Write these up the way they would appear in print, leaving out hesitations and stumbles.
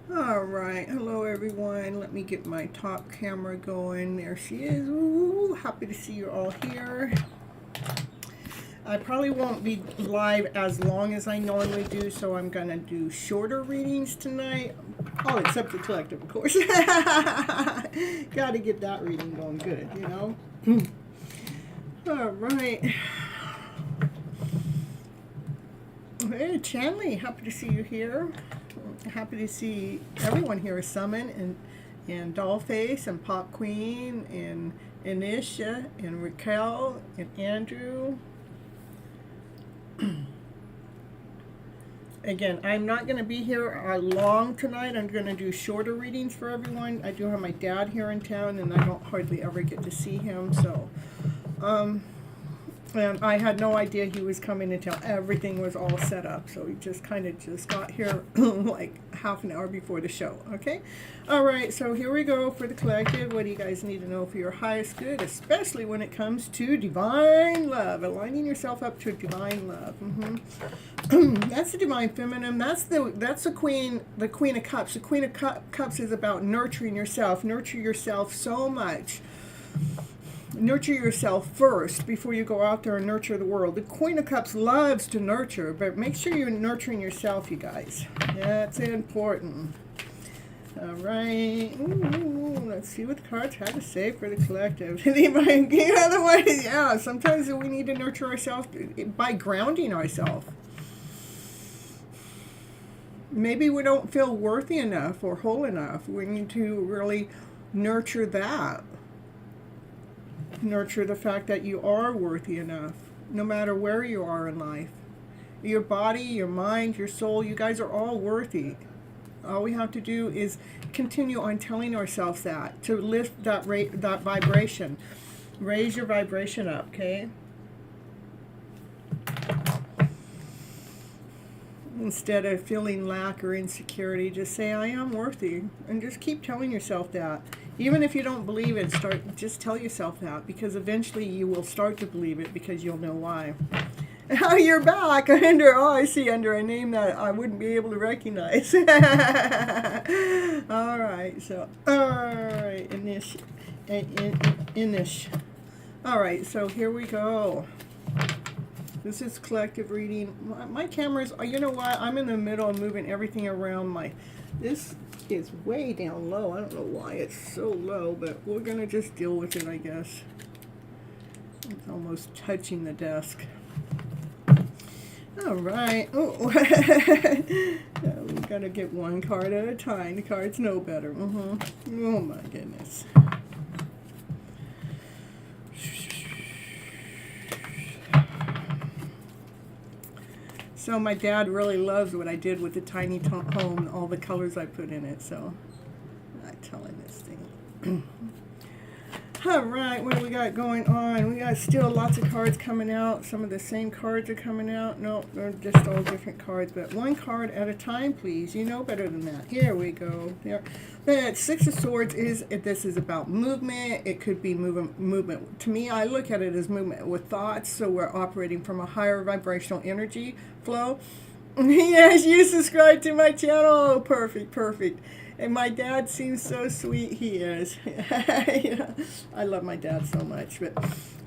Alright, hello everyone. Let me get my top camera going. There she is. Ooh, happy to see you all here. I probably won't be live as long as I normally do, so I'm going to do shorter readings tonight. All except the collective, of course. Got to get that reading going good, you know. Alright. Hey, Chanley, happy to see you here. Happy to see everyone here. Summon and Dollface and Pop Queen and Anisha and Raquel and Andrew. Again, I'm not going to be here long tonight. I'm going to do shorter readings for everyone. I do have my dad here in town, and I don't hardly ever get to see him. So, and I had no idea he was coming until everything was all set up. So he just kind of just got here like half an hour before the show. Okay. All right. So here we go for the collective. What do you guys need to know for your highest good, especially when it comes to divine love, aligning yourself up to divine love. That's the divine feminine. That's the queen of cups. The queen of cups is about nurturing yourself. Nurture yourself so much. Nurture yourself first before you go out there and nurture the world. The Queen of Cups loves to nurture, but make sure you're nurturing yourself, you guys. That's important. All right. Ooh, let's see what the cards have to say for the collective. Otherwise, yeah, sometimes we need to nurture ourselves by grounding ourselves. Maybe we don't feel worthy enough or whole enough. We need to really nurture that. Nurture the fact that you are worthy enough, no matter where you are in life. Your body, your mind, your soul, you guys are all worthy. All we have to do is continue on telling ourselves that, to lift that vibration. Raise your vibration up, okay? Instead of feeling lack or insecurity, just say, I am worthy. And just keep telling yourself that. Even if you don't believe it, just tell yourself that, because eventually you will start to believe it, because you'll know why. Oh, you're back I see, under a name that I wouldn't be able to recognize. All right, so, all right, Inish. All right, so here we go. This is collective reading. My cameras, you know what? I'm in the middle of moving everything around this is way down low. I don't know why it's so low, but we're going to just deal with it, I guess. It's almost touching the desk. All right. Oh, there we Gotta get one card at a time. The cards know better. Oh my goodness. So my dad really loves what I did with the tiny home, all the colors I put in it. So I'm not telling this thing. All right, what do we got going on? We got still lots of cards coming out. Some of the same cards are coming out. No, they're just all different cards, but one card at a time, please. You know better than that. Here we go. There. But Six of Swords this is about movement. It could be movement. To me, I look at it as movement with thoughts. So we're operating from a higher vibrational energy flow. Yes, you subscribe to my channel. Perfect, perfect. And my dad seems so sweet. He is. Yeah. I love my dad so much. But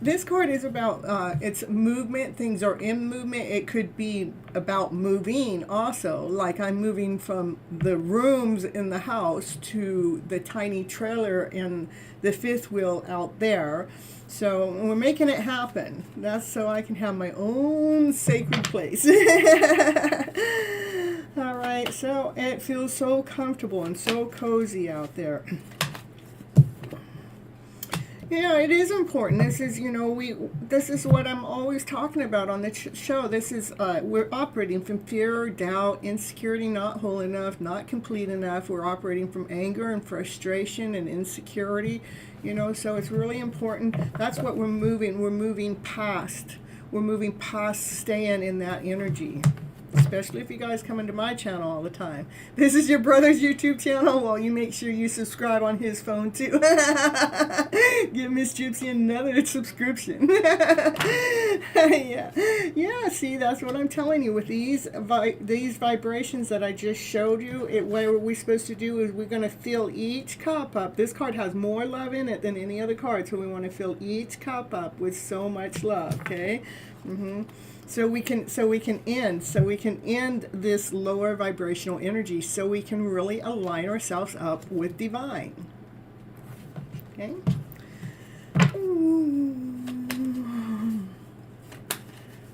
this card is about, it's movement. Things are in movement. It could be about moving also. Like I'm moving from the rooms in the house to the tiny trailer and the fifth wheel out there. So we're making it happen. That's so I can have my own sacred place. All right, so it feels so comfortable and so cozy out there. Yeah, it is important. This is, you know, this is what I'm always talking about on the show. This is, we're operating from fear, doubt, insecurity, not whole enough, not complete enough. We're operating from anger and frustration and insecurity, you know, so it's really important. That's what we're moving. We're moving past. We're moving past staying in that energy. Especially if you guys come into my channel all the time. This is your brother's YouTube channel. Well, you make sure you subscribe on his phone too. Give Miss Gypsy another subscription. Yeah. See, that's what I'm telling you. With these vibrations that I just showed you, what we're supposed to do is we're going to fill each cup up. This card has more love in it than any other card, so we want to fill each cup up with so much love. Okay. So we can end this lower vibrational energy, so we can really align ourselves up with divine. Okay.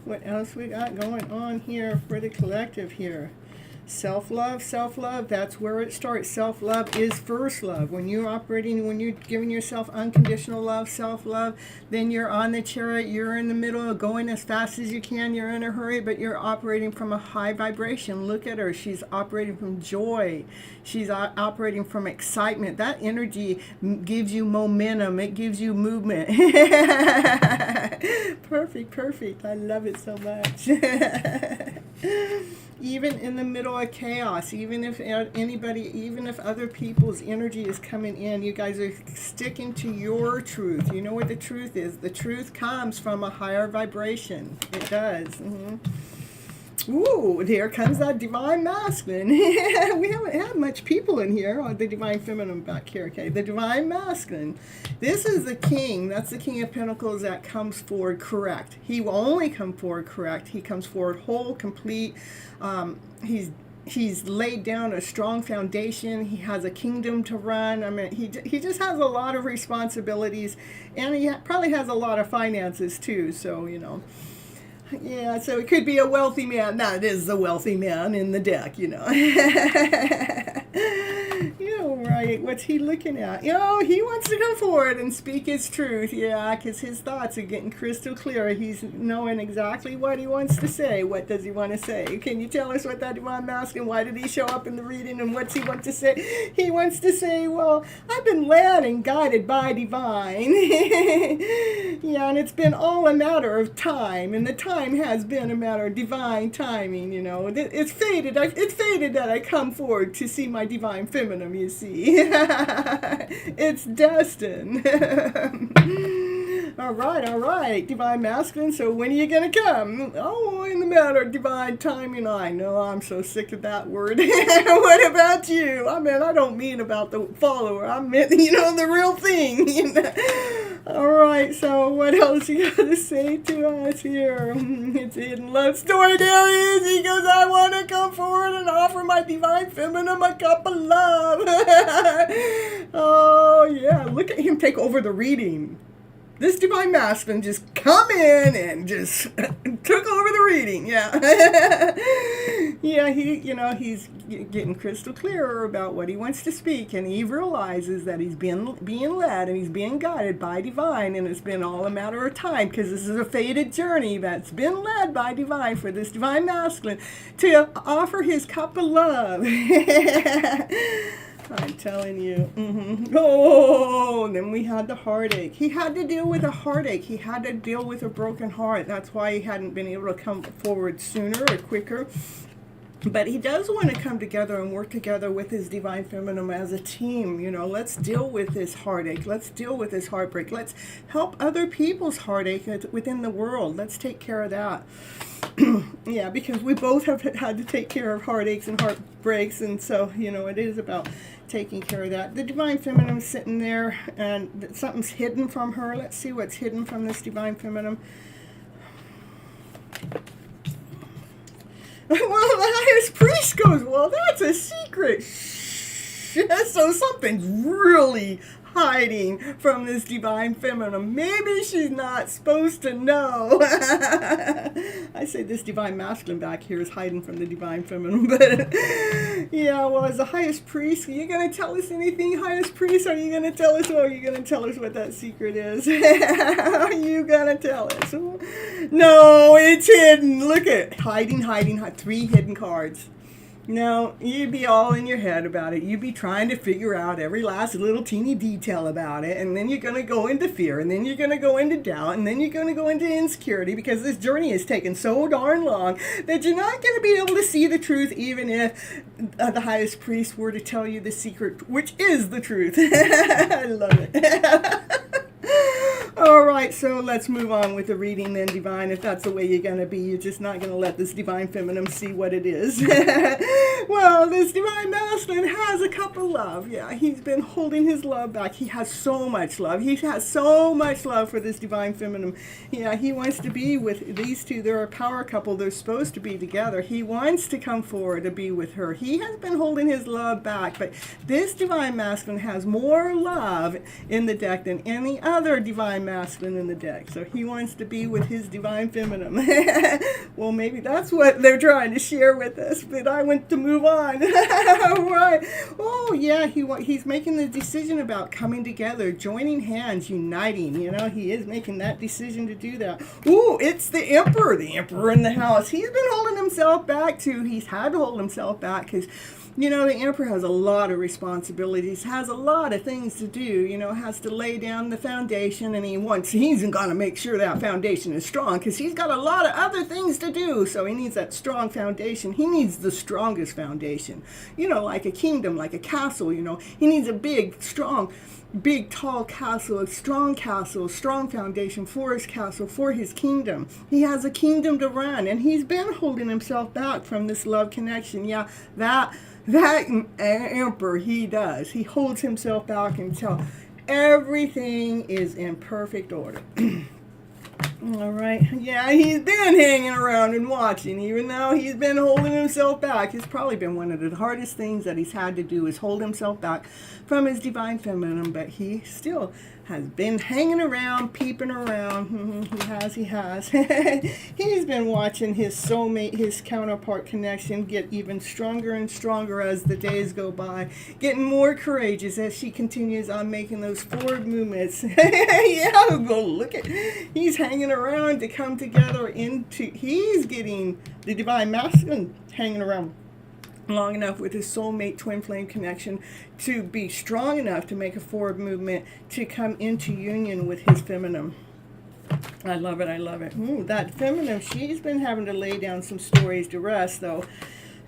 What else we got going on here for the collective here? Self-love, that's where it starts. Self-love is first love. When you're operating, when you're giving yourself unconditional love, self-love, then you're on the chariot, you're in the middle, going as fast as you can, you're in a hurry, but you're operating from a high vibration. Look at her. She's operating from joy. She's operating from excitement. That energy gives you momentum. It gives you movement. Perfect. I love it so much. Even in the middle of chaos, even if other people's energy is coming in, you guys are sticking to your truth. You know what the truth is. The truth comes from a higher vibration. It does. Ooh, here comes that divine masculine. We haven't had much people in here. Oh, the divine feminine back here. Okay, the divine masculine. This is the king. That's the King of Pentacles that comes forward correct. He will only come forward correct. He comes forward whole, complete. He's laid down a strong foundation. He has a kingdom to run. I mean, he just has a lot of responsibilities, and he probably has a lot of finances too. So, you know. Yeah, so it could be a wealthy man. That is the wealthy man in the deck, you know. You know, right. What's he looking at? You know, he wants to come forward and speak his truth. Yeah, because his thoughts are getting crystal clear. He's knowing exactly what he wants to say. What does he want to say? Can you tell us what that divine masculine, why did he show up in the reading, and what's he want to say? He wants to say, well, I've been led and guided by divine. Yeah, and it's been all a matter of time, and the time has been a matter of divine timing, you know. It's fated that I come forward to see my divine feminine, you see. It's destined. All right, divine masculine, so when are you going to come? Oh, in the matter of divine timing. I know, I'm so sick of that word. What about you? I mean, I don't mean about the follower. I meant, you know, the real thing. You know? All right, so what else you got to say to us here? It's a hidden love story. There he is. He goes, I want to come forward and offer my divine feminine a cup of love. Oh, yeah, look at him take over the reading. This divine masculine just come in and just took over the reading, yeah. Yeah, he's getting crystal clearer about what he wants to speak, and he realizes that he's being led and he's being guided by divine, and it's been all a matter of time, because this is a fated journey that's been led by divine for this divine masculine to offer his cup of love. I'm telling you. Oh, and then we had the heartache. He had to deal with a heartache. He had to deal with a broken heart. That's why he hadn't been able to come forward sooner or quicker. But he does want to come together and work together with his divine feminine as a team. Let's deal with this heartache. Let's deal with this heartbreak. Let's help other people's heartache within the world. Let's take care of that. Yeah, because we both have had to take care of heartaches and heartbreaks, and so it is about taking care of that. The divine feminine sitting there, and something's hidden from her. Let's see what's hidden from this divine feminine. Well, the highest priest goes, well, that's a secret. So something's really hiding from this divine feminine. Maybe she's not supposed to know. I say this divine masculine back here is hiding from the divine feminine, but yeah, well, as the highest priest, are you going to tell us anything, highest priest? Are you going to tell us, or are you going to tell us what that secret is? Are you going to tell us? No, it's hidden. Look at hiding, 3 hidden cards. No, you'd be all in your head about it. You'd be trying to figure out every last little teeny detail about it, and then you're going to go into fear, and then you're going to go into doubt, and then you're going to go into insecurity, because this journey has taken so darn long that you're not going to be able to see the truth, even if the highest priest were to tell you the secret, which is the truth. I love it. All right, so let's move on with the reading then, divine. If that's the way you're going to be, you're just not going to let this divine feminine see what it is. Well, this divine masculine has a cup of love. Yeah, he's been holding his love back. He has so much love. He has so much love for this divine feminine. Yeah, he wants to be with these two. They're a power couple. They're supposed to be together. He wants to come forward to be with her. He has been holding his love back, but this divine masculine has more love in the deck than any other divine masculine in the deck. So he wants to be with his divine feminine. Well, maybe that's what they're trying to share with us, but I want to move on. Right. Oh, yeah, he's making the decision about coming together, joining hands, uniting. He is making that decision to do that. Ooh, it's the emperor in the house. He's been holding himself back too. He's had to hold himself back because the emperor has a lot of responsibilities, has a lot of things to do, has to lay down the foundation, and he's going to make sure that foundation is strong, because he's got a lot of other things to do, so he needs that strong foundation. He needs the strongest foundation, like a kingdom, like a castle, he needs a big, strong, big, tall castle, a strong foundation for his castle, for his kingdom. He has a kingdom to run, and he's been holding himself back from this love connection. Yeah, that emperor, he does. He holds himself back until everything is in perfect order. All right. Yeah, he's been hanging around and watching, even though he's been holding himself back. It's probably been one of the hardest things that he's had to do, is hold himself back from his divine feminine, but he still has been hanging around, peeping around. He has. He's been watching his soulmate, his counterpart connection, get even stronger and stronger as the days go by, getting more courageous as she continues on making those forward movements. Yeah, go look at, he's hanging around to come together he's getting the divine masculine hanging around long enough with his soulmate twin flame connection to be strong enough to make a forward movement to come into union with his feminine. I love it. Ooh, that feminine, she's been having to lay down some stories to rest, though.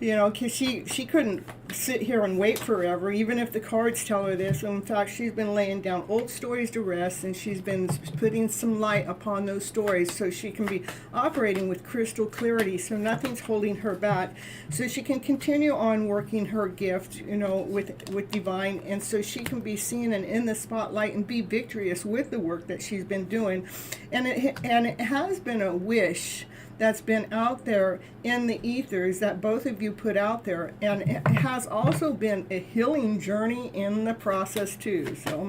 Because she couldn't sit here and wait forever, even if the cards tell her this. In fact, she's been laying down old stories to rest, and she's been putting some light upon those stories so she can be operating with crystal clarity, so nothing's holding her back, so she can continue on working her gift, with divine, and so she can be seen and in the spotlight and be victorious with the work that she's been doing. And it has been a wish that's been out there in the ethers that both of you put out there, and it has has also been a healing journey in the process too. So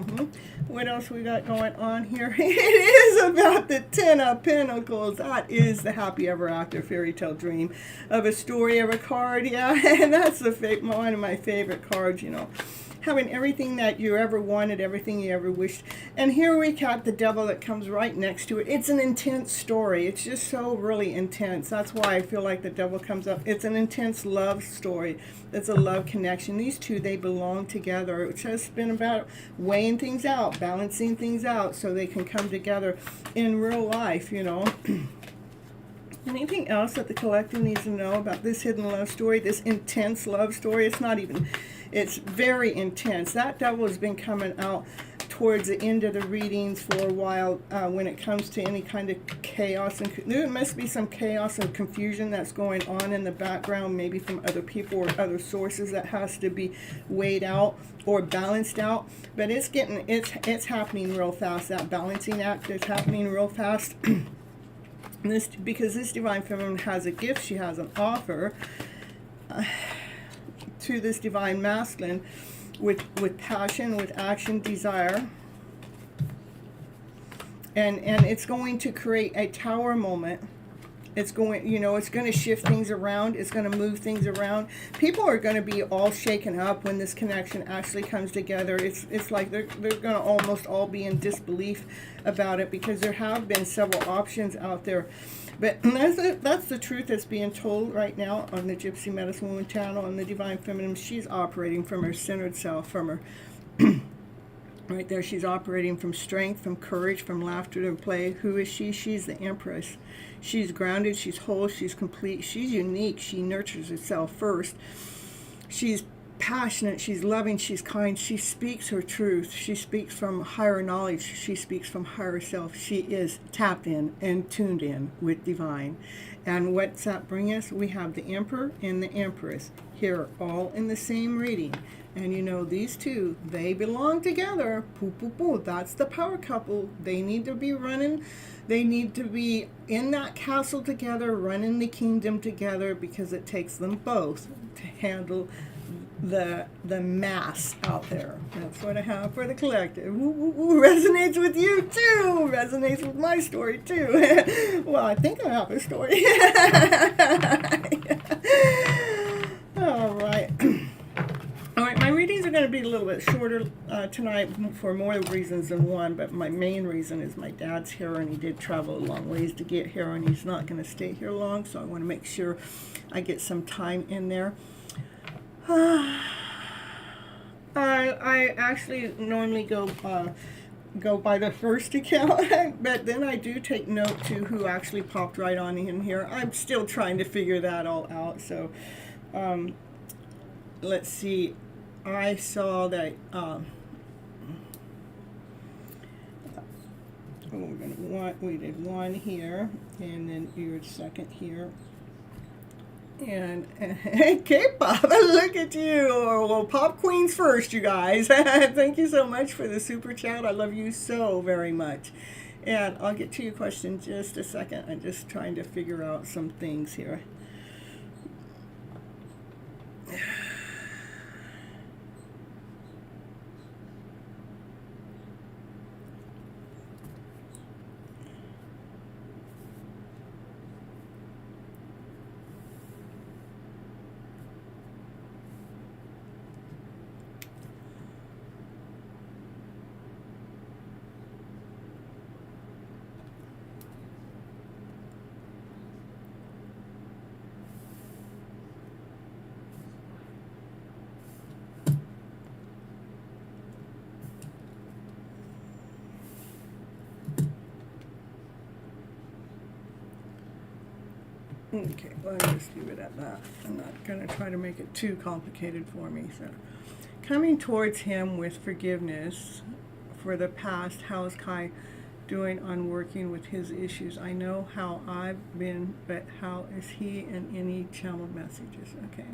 what else we got going on here? It is about the 10 of Pentacles. That is the happy ever after fairy tale dream of a story of a card. Yeah, and that's one of my favorite cards, you know. Having everything that you ever wanted, everything you ever wished. And here we got the devil that comes right next to it. It's an intense story. It's just so really intense. That's why I feel like the devil comes up. It's an intense love story. It's a love connection. These two, they belong together. It's just been about weighing things out, balancing things out so they can come together in real life, you know. Anything else that the collective needs to know about this hidden love story, this intense love story? It's not even... It's very intense. That devil has been coming out towards the end of the readings for a while when it comes to any kind of chaos. And there must be some chaos and confusion that's going on in the background, maybe from other people or other sources that has to be weighed out or balanced out. But it's happening real fast. That balancing act is happening real fast. Because this divine feminine has a gift, she has an offer. To this divine masculine with passion, with action, desire, and it's going to create a tower moment. It's going, you know, it's going to shift things around. It's going to move things around. People are going to be all shaken up when this connection actually comes together. It's like they're going to almost all be in disbelief about it, because there have been several options out there. But that's the truth that's being told right now on the Gypsy Medicine Woman channel and the Divine Feminine. She's operating from her centered self, from her right there. She's operating from strength, from courage, from laughter and play. Who is she? She's the Empress. She's grounded, she's whole, she's complete, she's unique. She nurtures herself first. She's passionate, she's loving, she's kind, she speaks her truth, she speaks from higher knowledge, she speaks from higher self. She is tapped in and tuned in with divine. And what's that bring us? We have the Emperor and the Empress here, all in the same reading. And you know, these two, they belong together. Poo, poo, poo. That's the power couple. They need to be running. They need to be in that castle together, running the kingdom together, because it takes them both to handle the mass out there. That's what I have for the collective. Ooh, resonates with you too. Resonates with my story too. Well, I think I have a story. All right. All right, my readings are going to be a little bit shorter tonight for more reasons than one, but my main reason is my dad's here, and he did travel a long ways to get here, and he's not going to stay here long, so I want to make sure I get some time in there. I actually normally go by the first account, but then I do take note to who actually popped right on in here. I'm still trying to figure that all out, so let's see. I saw that we did one here, and then your second here, and K-pop, look at you. Well, pop queens first, you guys. Thank you so much for the super chat. I love you so very much. And I'll get to your question in just a second. I'm just trying to figure out some things here. Okay, let's just leave it at that. I'm not going to try to make it too complicated for me. So, coming towards him with forgiveness for the past. How is Kai doing on working with his issues? I know how I've been, but how is he in any channeled messages? Okay.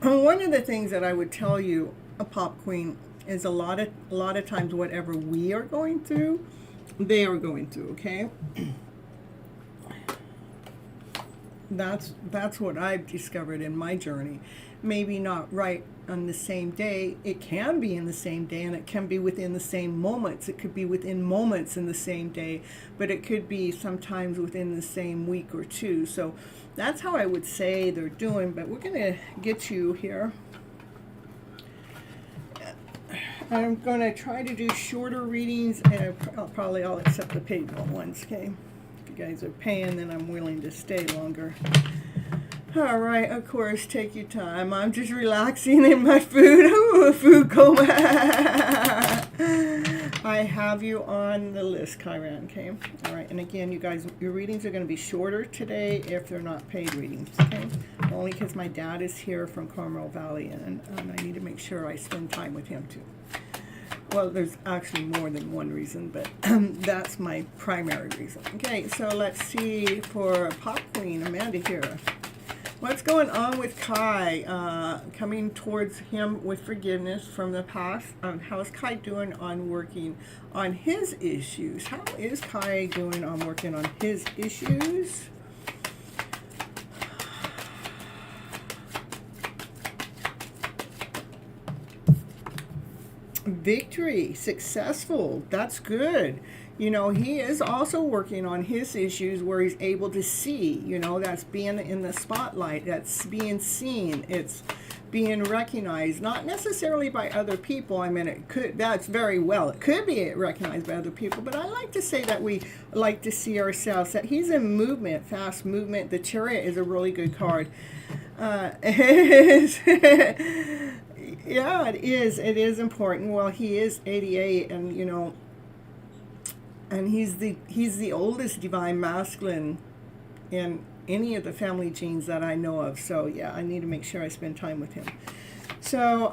One of the things that I would tell you, a pop queen, is a lot of times whatever we are going through, they are going through. Okay. That's what I've discovered in my journey. Maybe not right on the same day. It can be in the same day, and it can be within the same moments. It could be within moments in the same day, but it could be sometimes within the same week or two. So that's how I would say they're doing, but we're going to get you here. I'm going to try to do shorter readings, and I'll accept the paid ones, okay? If you guys are paying, then I'm willing to stay longer. All right, of course, take your time. I'm just relaxing in my food. Ooh, food coma. I have you on the list, Kyran, okay? All right, and again, you guys, your readings are going to be shorter today if they're not paid readings, okay? Only because my dad is here from Carmel Valley, and I need to make sure I spend time with him, too. Well, there's actually more than one reason, but that's my primary reason. Okay, so let's see for Pop Queen, Amanda here. What's going on with Kai? Coming towards him with forgiveness from the past. How's Kai doing on working on his issues? How is Kai doing on working on his issues? Victory, successful, that's good. You know, he is also working on his issues where he's able to see, you know, that's being in the spotlight, that's being seen, it's being recognized, not necessarily by other people. I mean, it could, that's very well, it could be recognized by other people, but I like to say that we like to see ourselves, that he's in movement, fast movement. The Chariot is a really good card. Yeah, it is important. Well, he is 88, and you know, and he's the oldest divine masculine in any of the family genes that I know of. So yeah, I need to make sure I spend time with him. So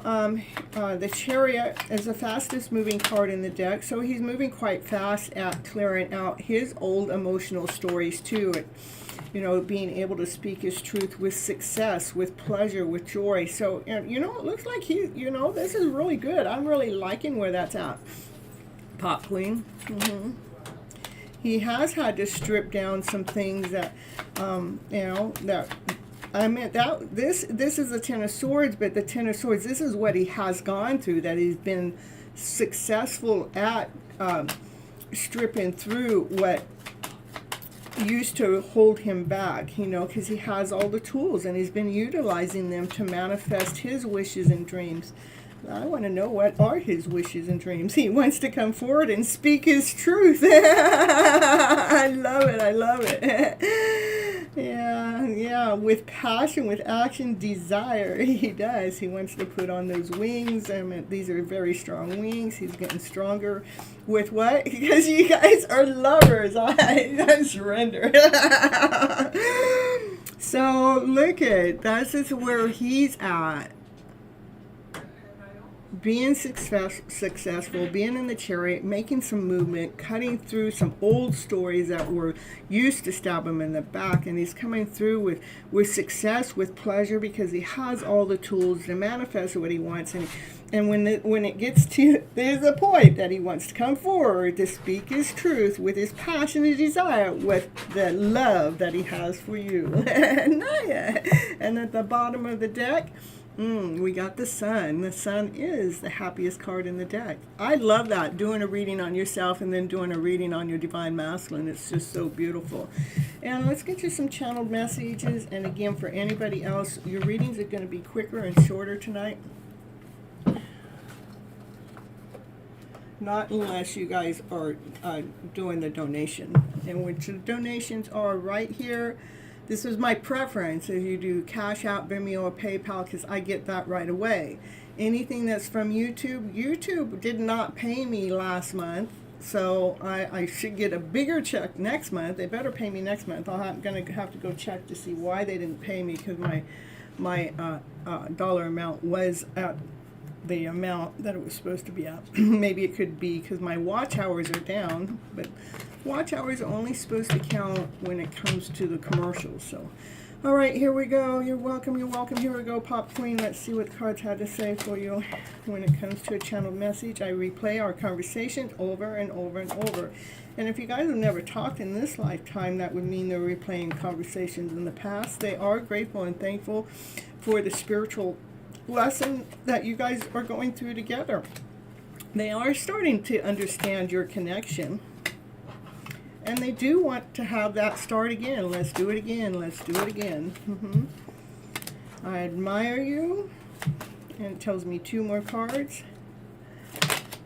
the Chariot is the fastest moving card in the deck, so he's moving quite fast at clearing out his old emotional stories too. You know, being able to speak his truth with success, with pleasure, with joy. So, you know, it looks like he, you know, this is really good. I'm really liking where that's at. Pop Queen. He has had to strip down some things that, you know, that, I mean, that this is the Ten of Swords, but the Ten of Swords, this is what he has gone through, that he's been successful at stripping through what used to hold him back, you know, because he has all the tools and he's been utilizing them to manifest his wishes and dreams. I want to know, what are his wishes and dreams? He wants to come forward and speak his truth. I love it. I love it. Yeah, with passion, with action, desire. He does. He wants to put on those wings. I mean, these are very strong wings. He's getting stronger. With what? Because you guys are lovers. I surrender. So look at, that's just where he's at. Being successful, being in the Chariot, making some movement, cutting through some old stories that were used to stab him in the back, and he's coming through with success, with pleasure, because he has all the tools to manifest what he wants. And when it gets to, there's a point that he wants to come forward to speak his truth with his passion and desire, with the love that he has for you. And at the bottom of the deck, we got the Sun. The Sun is the happiest card in the deck. I love that, doing a reading on yourself and then doing a reading on your divine masculine. It's just so beautiful. And let's get you some channeled messages. And again, for anybody else, your readings are going to be quicker and shorter tonight. Not unless you guys are doing the donation. And which the donations are right here. This is my preference, if you do CashApp, Venmo, or PayPal, because I get that right away. Anything that's from YouTube, YouTube did not pay me last month, so I should get a bigger check next month. They better pay me next month. I'm going to have to go check to see why they didn't pay me, because my dollar amount was at the amount that it was supposed to be at. Maybe it could be because my watch hours are down, but watch hours are only supposed to count when it comes to the commercials. So, all right, here we go. You're welcome. You're welcome. Here we go, Pop Queen. Let's see what the cards had to say for you. When it comes to a channeled message, I replay our conversations over and over and over. And if you guys have never talked in this lifetime, that would mean they're replaying conversations in the past. They are grateful and thankful for the spiritual lesson that you guys are going through together. They are starting to understand your connection. And they do want to have that start again. Let's do it again. Let's do it again. I admire you. And it tells me 2 more cards.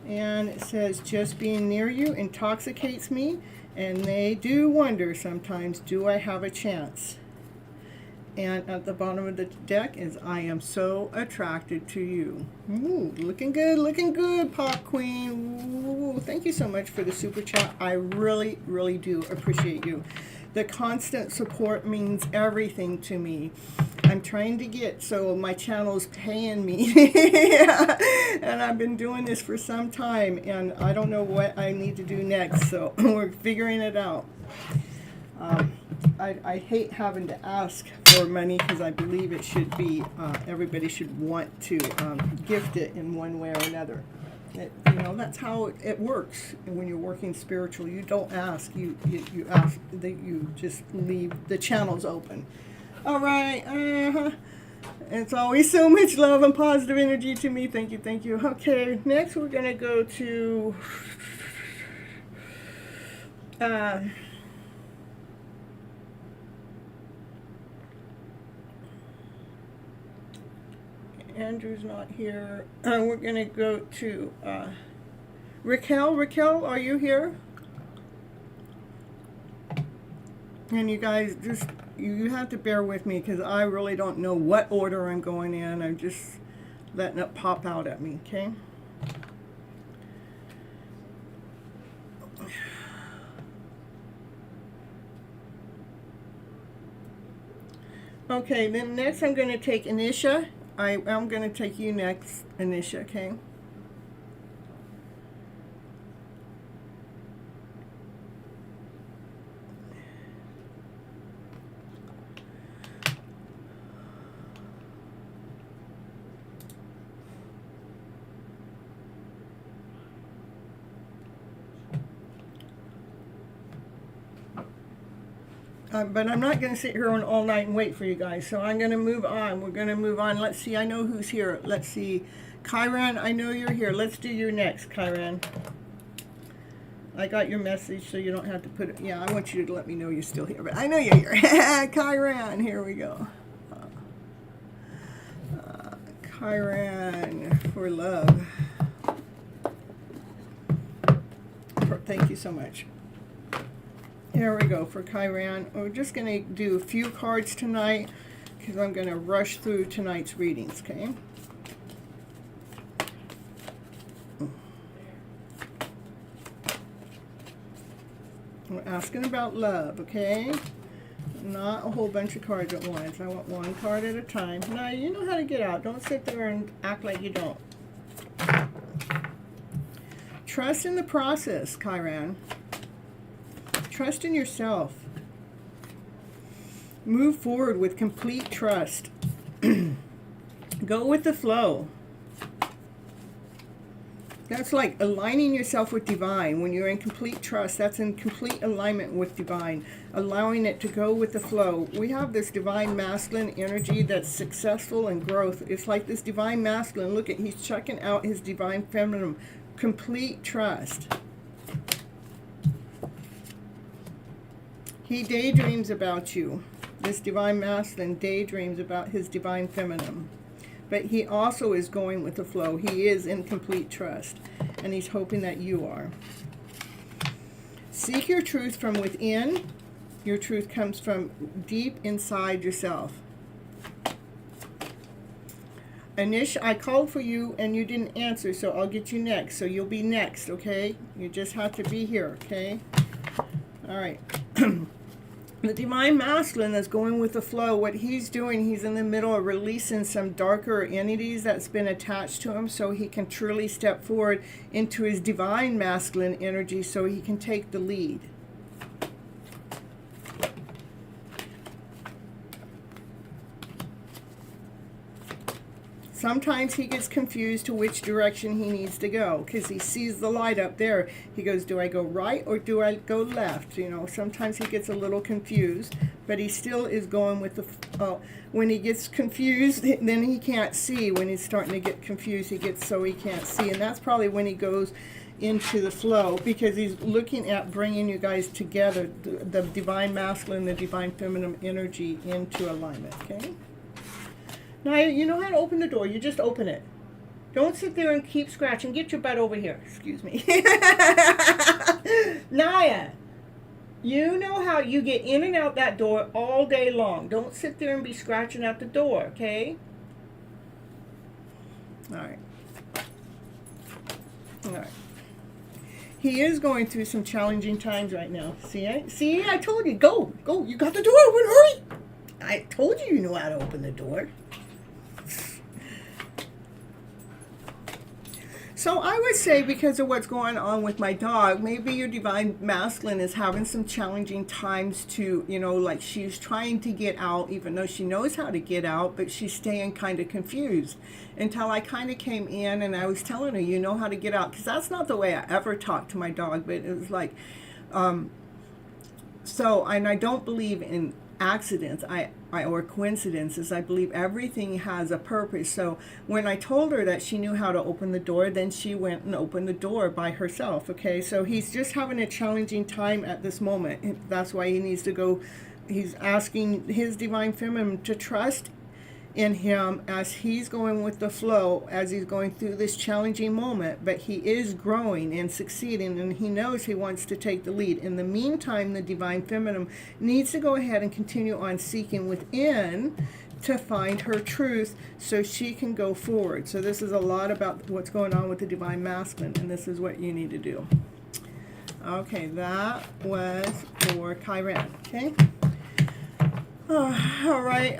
And it says, just being near you intoxicates me. And they do wonder sometimes, do I have a chance? And at the bottom of the deck is, I am so attracted to you. Ooh, looking good, Pop Queen. Ooh, thank you so much for the super chat. I really, really do appreciate you. The constant support means everything to me. I'm trying to get, so my channel's paying me. And I've been doing this for some time, and I don't know what I need to do next, so we're figuring it out. I hate having to ask for money because I believe it should be, everybody should want to gift it in one way or another. You know, that's how it works. And when you're working spiritual, you don't ask. You ask, you just leave the channels open. All right. It's always so much love and positive energy to me. Thank you, thank you. Okay, next we're going to go to... Andrew's not here. We're going to go to Raquel. Raquel, are you here? And you guys, just, you have to bear with me because I really don't know what order I'm going in. I'm just letting it pop out at me, okay? Okay, then next I'm going to take Anisha. I'm going to take you next, Anisha, okay? But I'm not going to sit here all night and wait for you guys, so I'm going to move on. We're going to move on. Let's see, I know who's here. Let's see. Kyran, I know you're here. Let's do you next, Kyran. I got your message, so you don't have to put it. Yeah, I want you to let me know you're still here, but I know you're here. Kyran, here we go. Kyran for love. Thank you so much. Here we go for Kyran. We're just going to do a few cards tonight because I'm going to rush through tonight's readings, okay? We're asking about love, okay? Not a whole bunch of cards at once. I want one card at a time. Now, you know how to get out. Don't sit there and act like you don't. Trust in the process, Kyran. Trust in yourself. Move forward with complete trust. Go with the flow. That's like aligning yourself with divine. When you're in complete trust, that's in complete alignment with divine. Allowing it to go with the flow. We have this divine masculine energy that's successful and growth. It's like this divine masculine. Look at, he's checking out his divine feminine. Complete trust. He daydreams about you. This divine masculine daydreams about his divine feminine. But he also is going with the flow. He is in complete trust. And he's hoping that you are. Seek your truth from within. Your truth comes from deep inside yourself. Anish, I called for you and you didn't answer, so I'll get you next. So you'll be next, okay? You just have to be here, okay? All right. The divine masculine is going with the flow. What he's doing, he's in the middle of releasing some darker entities that's been attached to him so he can truly step forward into his divine masculine energy so he can take the lead. Sometimes he gets confused to which direction he needs to go because he sees the light up there. He goes, do I go right or do I go left? You know, sometimes he gets a little confused, but he still is going with the, when he gets confused, then he can't see. When he's starting to get confused, he gets so he can't see. And that's probably when he goes into the flow, because he's looking at bringing you guys together, the divine masculine, the divine feminine energy into alignment, okay? Now, you know how to open the door. You just open it. Don't sit there and keep scratching. Get your butt over here. Excuse me. Naya, you know how you get in and out that door all day long. Don't sit there and be scratching at the door, okay? All right. All right. He is going through some challenging times right now. See, I told you. Go. You got the door open. Hurry. I told you know how to open the door. So I would say, because of what's going on with my dog, maybe your divine masculine is having some challenging times to, you know, like she's trying to get out, even though she knows how to get out, but she's staying kind of confused. Until I kind of came in and I was telling her, you know how to get out. Because that's not the way I ever talked to my dog, but it was like, and I don't believe in accidents or coincidences. I believe everything has a purpose. So when I told her that she knew how to open the door, then she went and opened the door by herself. Okay, so he's just having a challenging time at this moment. That's why he needs to go. He's asking his divine feminine to trust in him as he's going with the flow, as he's going through this challenging moment, but he is growing and succeeding, and he knows he wants to take the lead. In the meantime, the divine feminine needs to go ahead and continue on seeking within to find her truth so she can go forward. So this is a lot about what's going on with the divine masculine, and this is what you need to do. Okay, that was for Chiron. Okay. All right.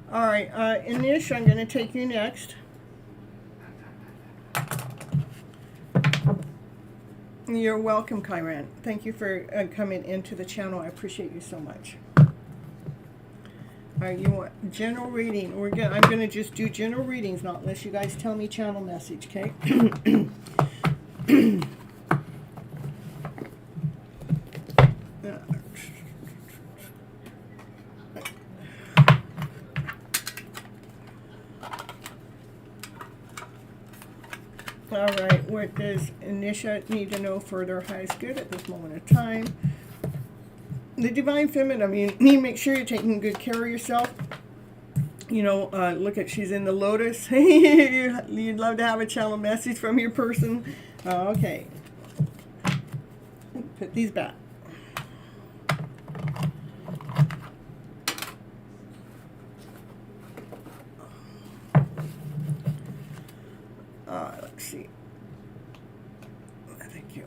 All right, Anish, I'm going to take you next. You're welcome, Chiron. Thank you for coming into the channel. I appreciate you so much. All right, you want general reading? I'm going to just do general readings, not unless you guys tell me channel message, okay? All right, what does Anisha need to know for their highest good at this moment of time? The divine feminine, you need to make sure you're taking good care of yourself. You know, look at, she's in the lotus. You'd love to have a channel message from your person. Okay. Put these back. Let's see. Thank you.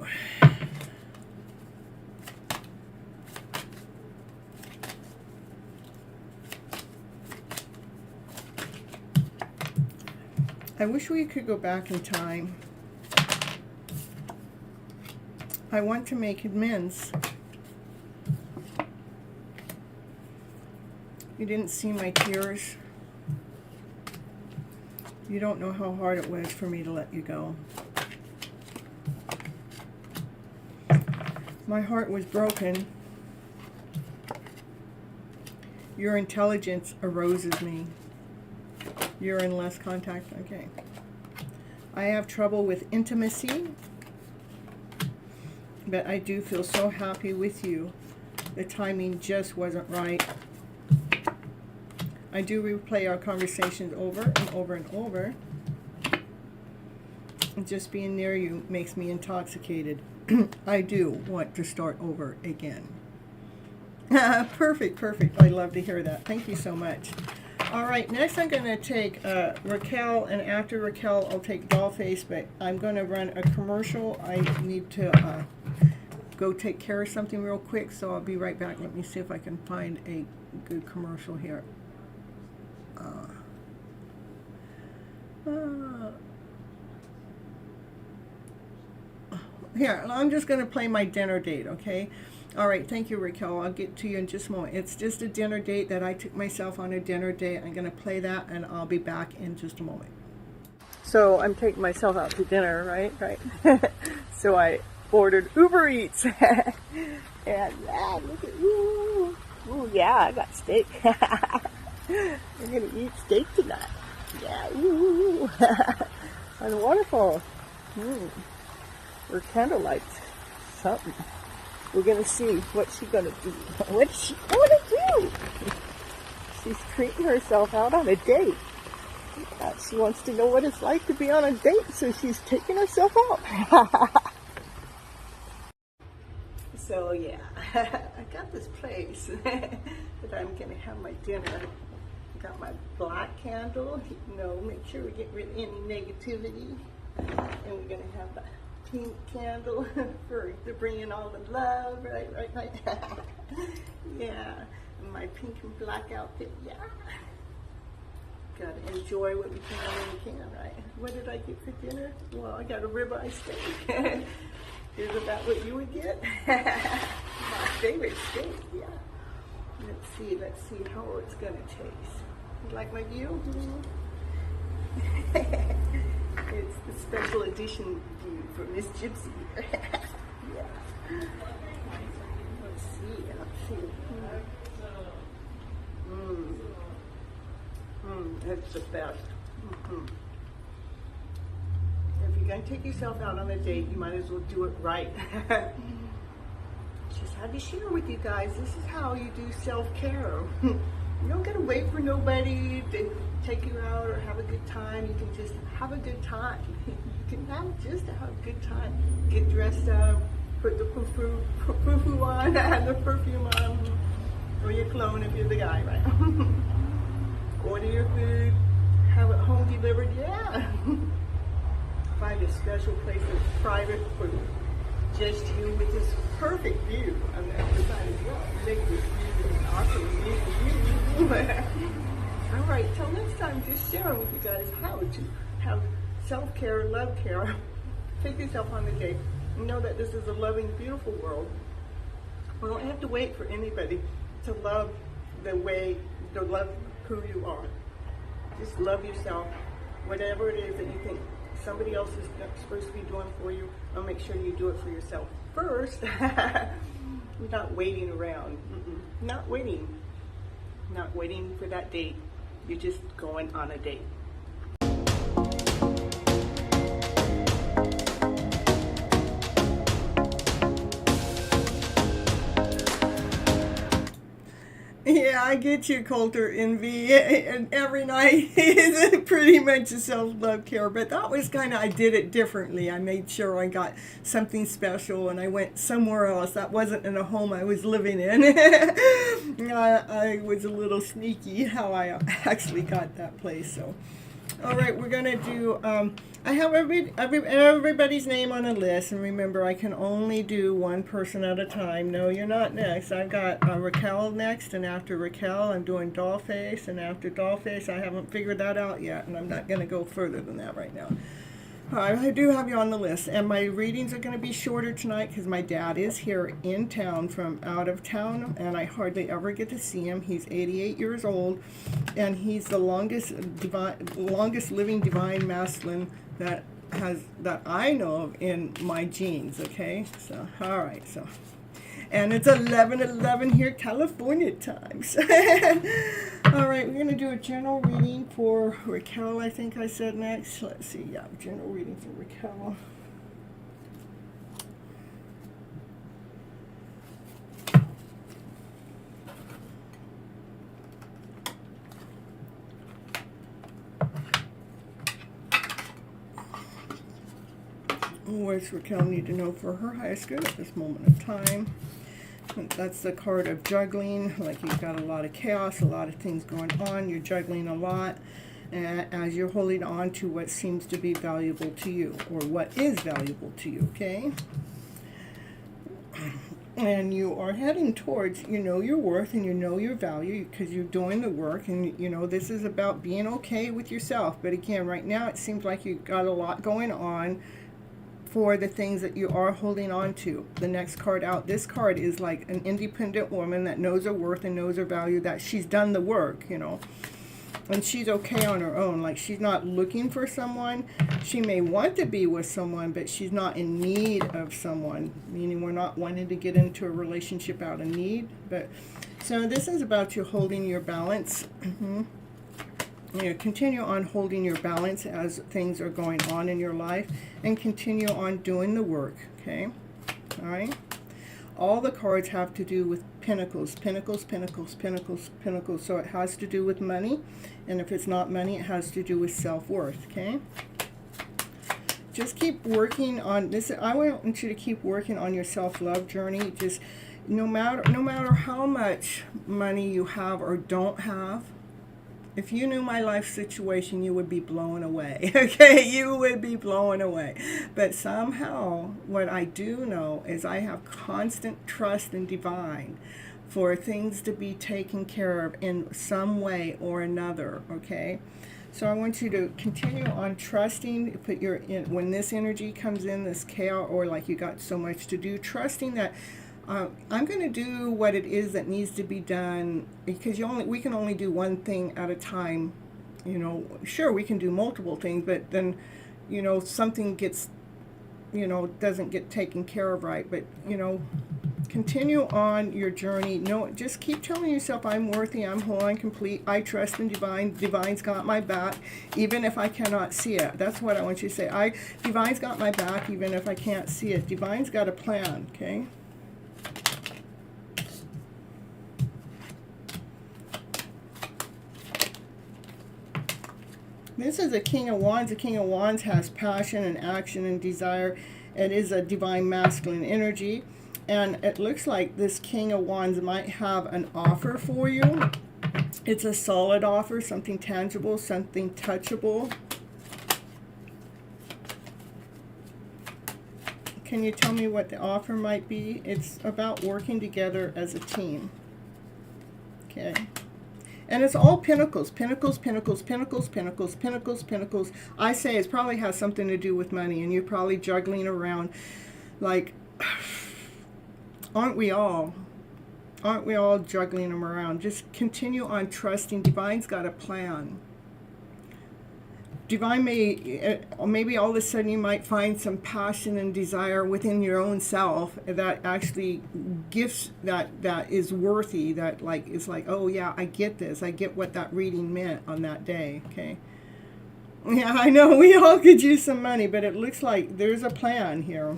I wish we could go back in time. I want to make amends. You didn't see my tears. You don't know how hard it was for me to let you go. My heart was broken. Your intelligence arouses me. You're in less contact. Okay. I have trouble with intimacy, but I do feel so happy with you. The timing just wasn't right. I do replay our conversations over and over and over. And just being near you makes me intoxicated. I do want to start over again. Perfect, perfect. I love to hear that. Thank you so much. All right, next I'm going to take Raquel, and after Raquel, I'll take Dollface, but I'm going to run a commercial. I need to go take care of something real quick, so I'll be right back. Let me see if I can find a good commercial here. here, I'm just going to play my dinner date, okay? All right, thank you, Raquel. I'll get to you in just a moment. It's just a dinner date that I took myself on a dinner date. I'm going to play that, and I'll be back in just a moment. So I'm taking myself out to dinner, right? Right. So I ordered Uber Eats. And yeah, look at you. Ooh, yeah, I got steak. I'm going to eat steak tonight. Yeah, ooh. And wonderful. Or candlelight. Something. We're going to see what she's going to do. What's she going to do? She's treating herself out on a date. She wants to know what it's like to be on a date, so she's taking herself out. So yeah, I got this place that I'm going to have my dinner. I got my black candle, make sure we get rid of any negativity. And we're going to have the pink candle to bring in all the love, right. Yeah, and my pink and black outfit, yeah. Gotta enjoy what we can when we can, right? What did I get for dinner? Well, I got a ribeye steak. Here's about what you would get. My favorite steak, yeah. Let's see how it's gonna taste. You like my view? It's the special edition view from Miss Gypsy. Yeah. Let's see. That's the best. If you're going to take yourself out on a date, you might as well do it right. Just had to share with you guys, this is how you do self-care. You don't got to wait for nobody to take you out or have a good time. You can just have a good time. You can have a good time. Get dressed up, put the poo-poo on, and the perfume on, or your cologne if you're the guy, right? Order your food, have it home delivered, yeah. Find a special place that's private for just you with this perfect view on the other side as well. Make this view an awesome view. All right, till next time, just sharing with you guys how to have self-care, love care. Take yourself on the date. You know that this is a loving, beautiful world. We don't have to wait for anybody to love who you are. Just love yourself. Whatever it is that you think somebody else is supposed to be doing for you, I'll make sure you do it for yourself first. You're not waiting around. Not waiting for that date. You're just going on a date. Yeah, I get you, Coulter Envy, and every night is pretty much a self-love care, but that was I did it differently. I made sure I got something special, and I went somewhere else. That wasn't in a home I was living in. I was a little sneaky how I actually got that place, so. All right, we're going to do, I have everybody's name on a list, and remember, I can only do one person at a time. No, you're not next. I've got Raquel next, and after Raquel, I'm doing Dollface, and after Dollface, I haven't figured that out yet, and I'm not going to go further than that right now. I do have you on the list, and my readings are going to be shorter tonight because my dad is here in town from out of town, and I hardly ever get to see him. He's 88 years old, and he's the longest living divine masculine that I know of in my genes. Okay, so all right, so. And it's 11:11 here, California times. All right, we're going to do a general reading for Raquel, I think I said next. Let's see, yeah, general reading for Raquel. What's Raquel need to know for her highest good at this moment of time? That's the card of juggling, like you've got a lot of chaos, a lot of things going on, you're juggling a lot as you're holding on to what seems to be valuable to you, or what is valuable to you, okay? And you are heading towards, your worth and your value because you're doing the work, and this is about being okay with yourself. But again, right now it seems like you've got a lot going on for the things that you are holding on to. The next card out, this card is like an independent woman that knows her worth and knows her value, that she's done the work, you know, and she's okay on her own. Like, she's not looking for someone. She may want to be with someone, but she's not in need of someone, meaning we're not wanting to get into a relationship out of need. But so this is about you holding your balance. You know, continue on holding your balance as things are going on in your life, and continue on doing the work, okay? All right? All the cards have to do with pentacles, pentacles, pentacles, pentacles, pentacles. So it has to do with money, and if it's not money, it has to do with self-worth, okay? Just keep working on this. I want you to keep working on your self-love journey. Just no matter how much money you have or don't have. If you knew my life situation, you would be blown away, okay? You would be blown away. But somehow, what I do know is I have constant trust in divine for things to be taken care of in some way or another, okay? So I want you to continue on trusting, put your, when this energy comes in, this chaos, or like you got so much to do, trusting that I'm going to do what it is that needs to be done, because we can only do one thing at a time. You know, sure, we can do multiple things, but then, you know, something gets, you know, doesn't get taken care of right. But, you know, continue on your journey. No, just keep telling yourself, I'm worthy, I'm whole, I'm complete, I trust in divine, divine's got my back, even if I cannot see it. That's what I want you to say. Divine's got my back, even if I can't see it. Divine's got a plan, okay? This is a King of Wands. The King of Wands has passion and action and desire. It is a divine masculine energy. And it looks like this King of Wands might have an offer for you. It's a solid offer, something tangible, something touchable. Can you tell me what the offer might be? It's about working together as a team. Okay. And it's all pentacles, pentacles, pentacles, pentacles, pentacles, pentacles, pentacles. I say it probably has something to do with money, and you're probably juggling around like, aren't we all? Aren't we all juggling them around? Just continue on trusting. Divine's got a plan. Divine maybe all of a sudden you might find some passion and desire within your own self that actually gives, that is worthy, that like is like, oh yeah, I get this, I get what that reading meant on that day, okay? Yeah, I know we all could use some money, but it looks like there's a plan here.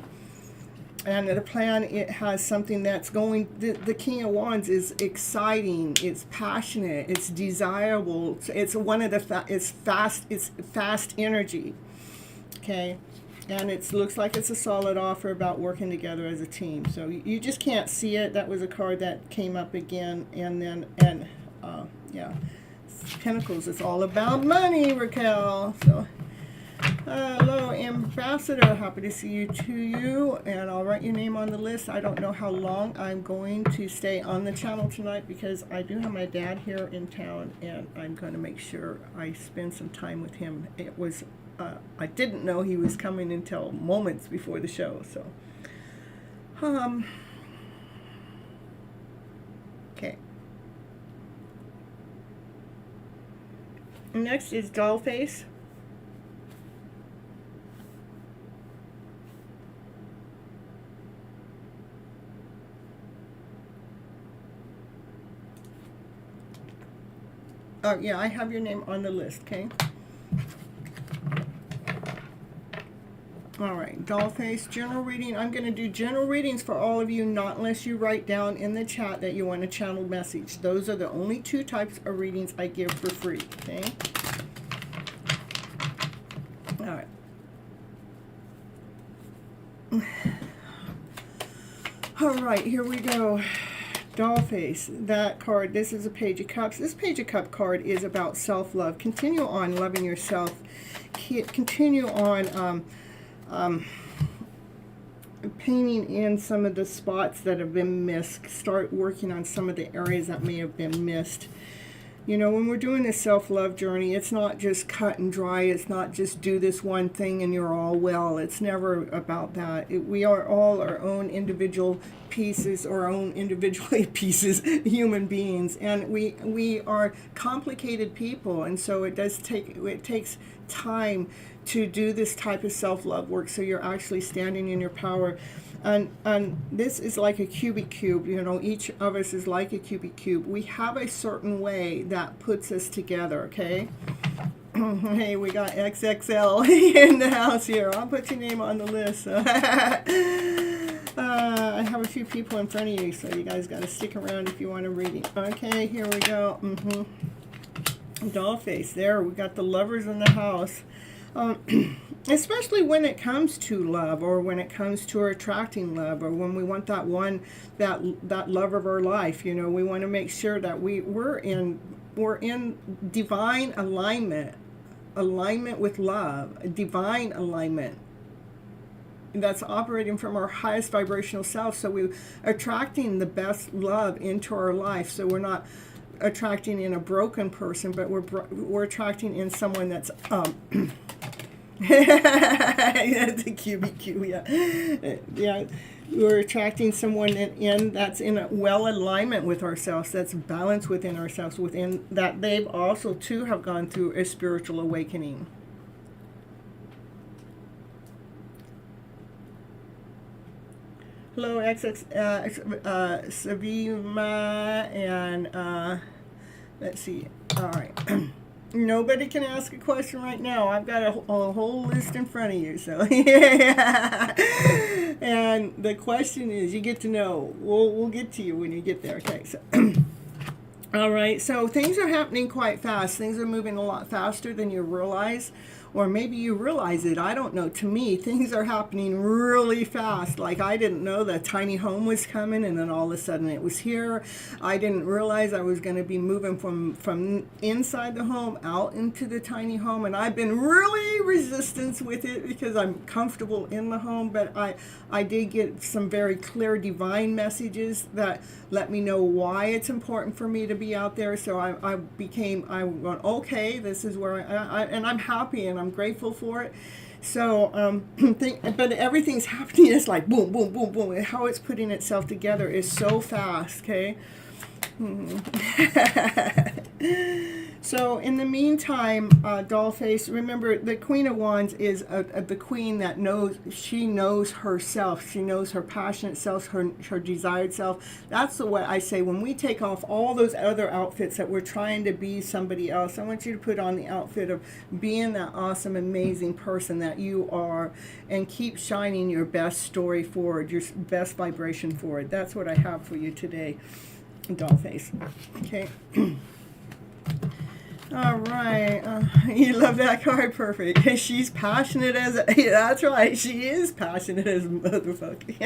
And the plan, it has something that's going, the King of Wands is exciting, it's passionate, it's desirable, it's one of the, it's fast energy, okay? And it looks like it's a solid offer about working together as a team. So you just can't see it. That was a card that came up again. And then, yeah, Pentacles, it's all about money, Raquel. So hello, Ambassador. Happy to see you too. And I'll write your name on the list. I don't know how long I'm going to stay on the channel tonight, because I do have my dad here in town, and I'm going to make sure I spend some time with him. It was, I didn't know he was coming until moments before the show. So, okay. Next is Dollface. Oh, yeah, I have your name on the list, okay? All right, Dollface, general reading. I'm going to do general readings for all of you, not unless you write down in the chat that you want a channel message. Those are the only two types of readings I give for free, okay? All right. All right, here we go. Dollface, that card, this is a Page of Cups. This Page of Cup card is about self-love. Continue on loving yourself. Continue on painting in some of the spots that have been missed. Start working on some of the areas that may have been missed. You know, when we're doing this self-love journey, it's not just cut and dry. It's not just do this one thing and you're all well. It's never about that. We are all our own individual pieces, or our own individually pieces, human beings. And we are complicated people. And so it takes time to do this type of self-love work, so you're actually standing in your power. And this is like a Cubic cube. You know, each of us is like a Cubic cube. We have a certain way that puts us together, okay? Hey, we got XXL in the house here. I'll put your name on the list. I have a few people in front of you, so you guys got to stick around if you want a reading. Okay, here we go. Doll face. There, we got the lovers in the house. Especially when it comes to love, or when it comes to attracting love, or when we want that one, that love of our life. You know, we want to make sure that we're in divine alignment with love, divine alignment that's operating from our highest vibrational self. So we're attracting the best love into our life. So we're not attracting in a broken person, but we're attracting in someone that's the Cubic cube, yeah. We're attracting someone that's in a well alignment with ourselves, that's balanced within ourselves, within that they've also too have gone through a spiritual awakening. Hello, Savima, and let's see. All right. Nobody can ask a question right now. I've got a whole list in front of you. So, yeah. And the question is, you get to know. We'll get to you when you get there. Okay. So, all right. So things are happening quite fast. Things are moving a lot faster than you realize. Or maybe you realize it. I don't know. To me, things are happening really fast. Like, I didn't know the tiny home was coming, and then all of a sudden it was here. I didn't realize I was going to be moving from inside the home out into the tiny home. And I've been really resistant with it because I'm comfortable in the home. But I did get some very clear divine messages that let me know why it's important for me to be out there. So I went, okay, this is where and I'm happy and I'm grateful for it. So, but everything's happening. It's like boom, boom, boom, boom. And how it's putting itself together is so fast, okay? So in the meantime, Dollface, remember the Queen of Wands is the queen that knows, she knows herself. She knows her passionate self, her desired self. That's the way I say, when we take off all those other outfits that we're trying to be somebody else, I want you to put on the outfit of being that awesome, amazing person that you are, and keep shining your best story forward, your best vibration forward. That's what I have for you today, Dollface. Okay. All right. You love that card. Perfect. She's passionate as a, yeah, that's right. She is passionate as a motherfucker.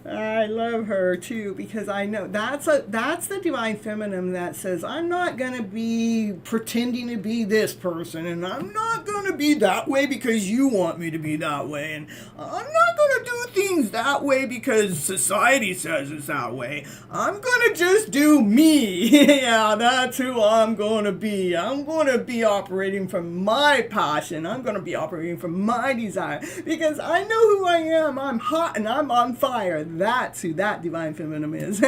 I love her too, because I know that's the divine feminine that says, I'm not going to be pretending to be this person, and I'm not going to be that way because you want me to be that way, and I'm not going to do things that way because society says it's that way. I'm going to just do me. Yeah, that's who I'm going to be. I'm going to be operating from my passion. I'm going to be operating from my desire, because I know who I am. I'm hot and I'm on fire. That's who that divine feminine is.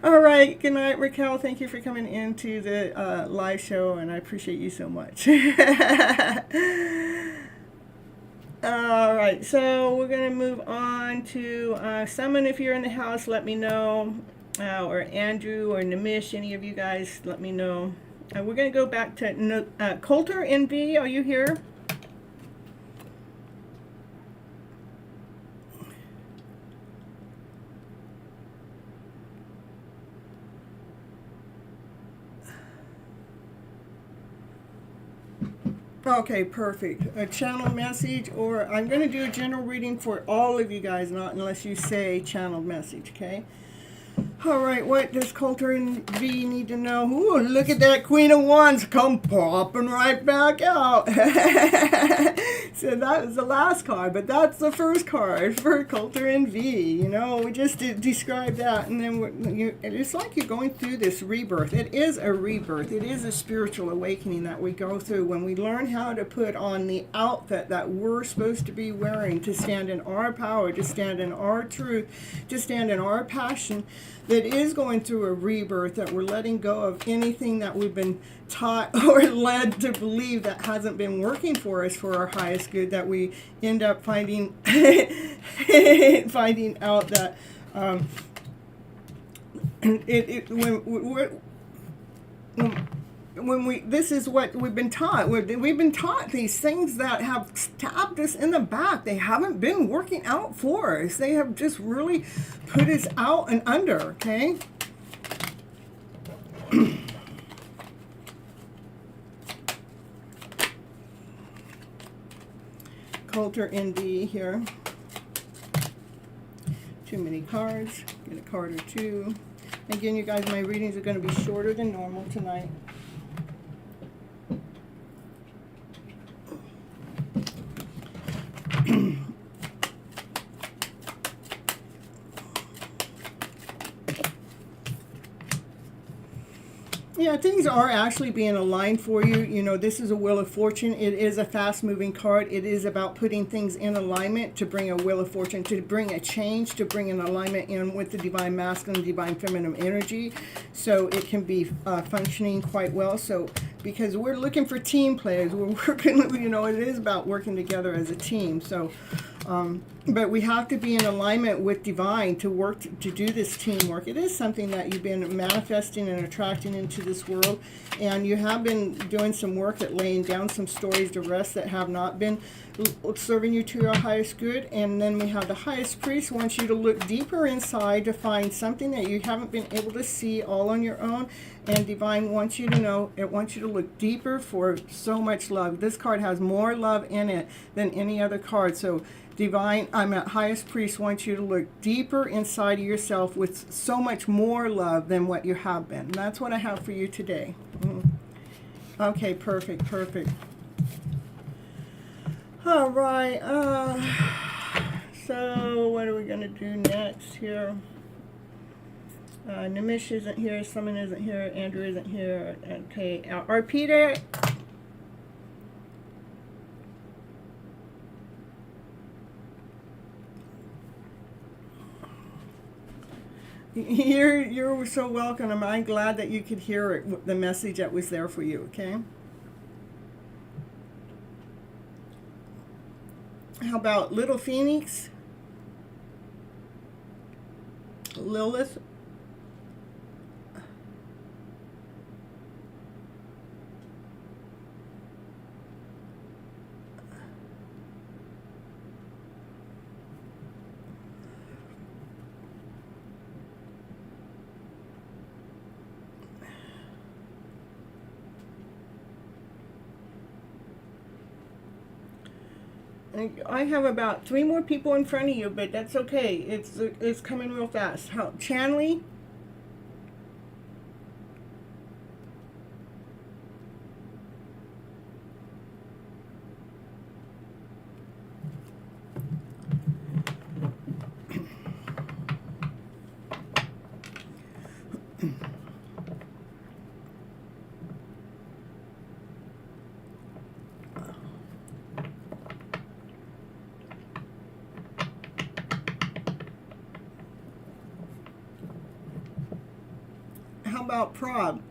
All right. Good night, Raquel. Thank you for coming into the live show, and I appreciate you so much. All right. So we're going to move on to someone. If you're in the house, let me know. Or Andrew or Nimish, any of you guys, let me know. We're going to go back to Coulter NV. Are you here? Okay, perfect. A channel message, or I'm going to do a general reading for all of you guys, not unless you say channeled message, okay? All right, what does Coulter and V need to know? Ooh, look at that Queen of Wands come popping right back out. So that was the last card, but that's the first card for Coulter and V. You know, we just described that, and then it's like you're going through this rebirth. It is a rebirth. It is a spiritual awakening that we go through when we learn how to put on the outfit that we're supposed to be wearing to stand in our power, to stand in our truth, to stand in our passion. That is going through a rebirth, that we're letting go of anything that we've been taught or led to believe that hasn't been working for us for our highest good, that we end up finding finding out that this is what we've been taught. We've been taught these things that have stabbed us in the back. They haven't been working out for us. They have just really put us out and under, okay? Coulter ND here. Too many cards. Get a card or two. Again, you guys, my readings are going to be shorter than normal tonight. Yeah, things are actually being aligned for you. You know, this is a Wheel of Fortune. It is a fast-moving card. It is about putting things in alignment to bring a Wheel of Fortune, to bring a change, to bring an alignment in with the Divine Masculine, Divine Feminine energy, so it can be functioning quite well. So, because we're looking for team players, we're working, you know, it is about working together as a team. So, but we have to be in alignment with Divine to work to do this teamwork. It is something that you've been manifesting and attracting into this world, and you have been doing some work at laying down some stories to rest that have not been serving you to your highest good. And then we have the highest priest wants you to look deeper inside to find something that you haven't been able to see all on your own. And Divine wants you to know, it wants you to look deeper for so much love. This card has more love in it than any other card. So Divine, I'm at highest priest, wants you to look deeper inside of yourself with so much more love than what you have been. And that's what I have for you today. Okay, perfect, perfect. All right. So what are we going to do next here? Nimish isn't here. Summon isn't here. Andrew isn't here. Okay. Arpita. You're so welcome. I'm glad that you could hear it, the message that was there for you, okay? How about Little Phoenix? Lilith? I have about 3 more people in front of you, but that's okay. It's coming real fast. How, Chanley? How about Prob?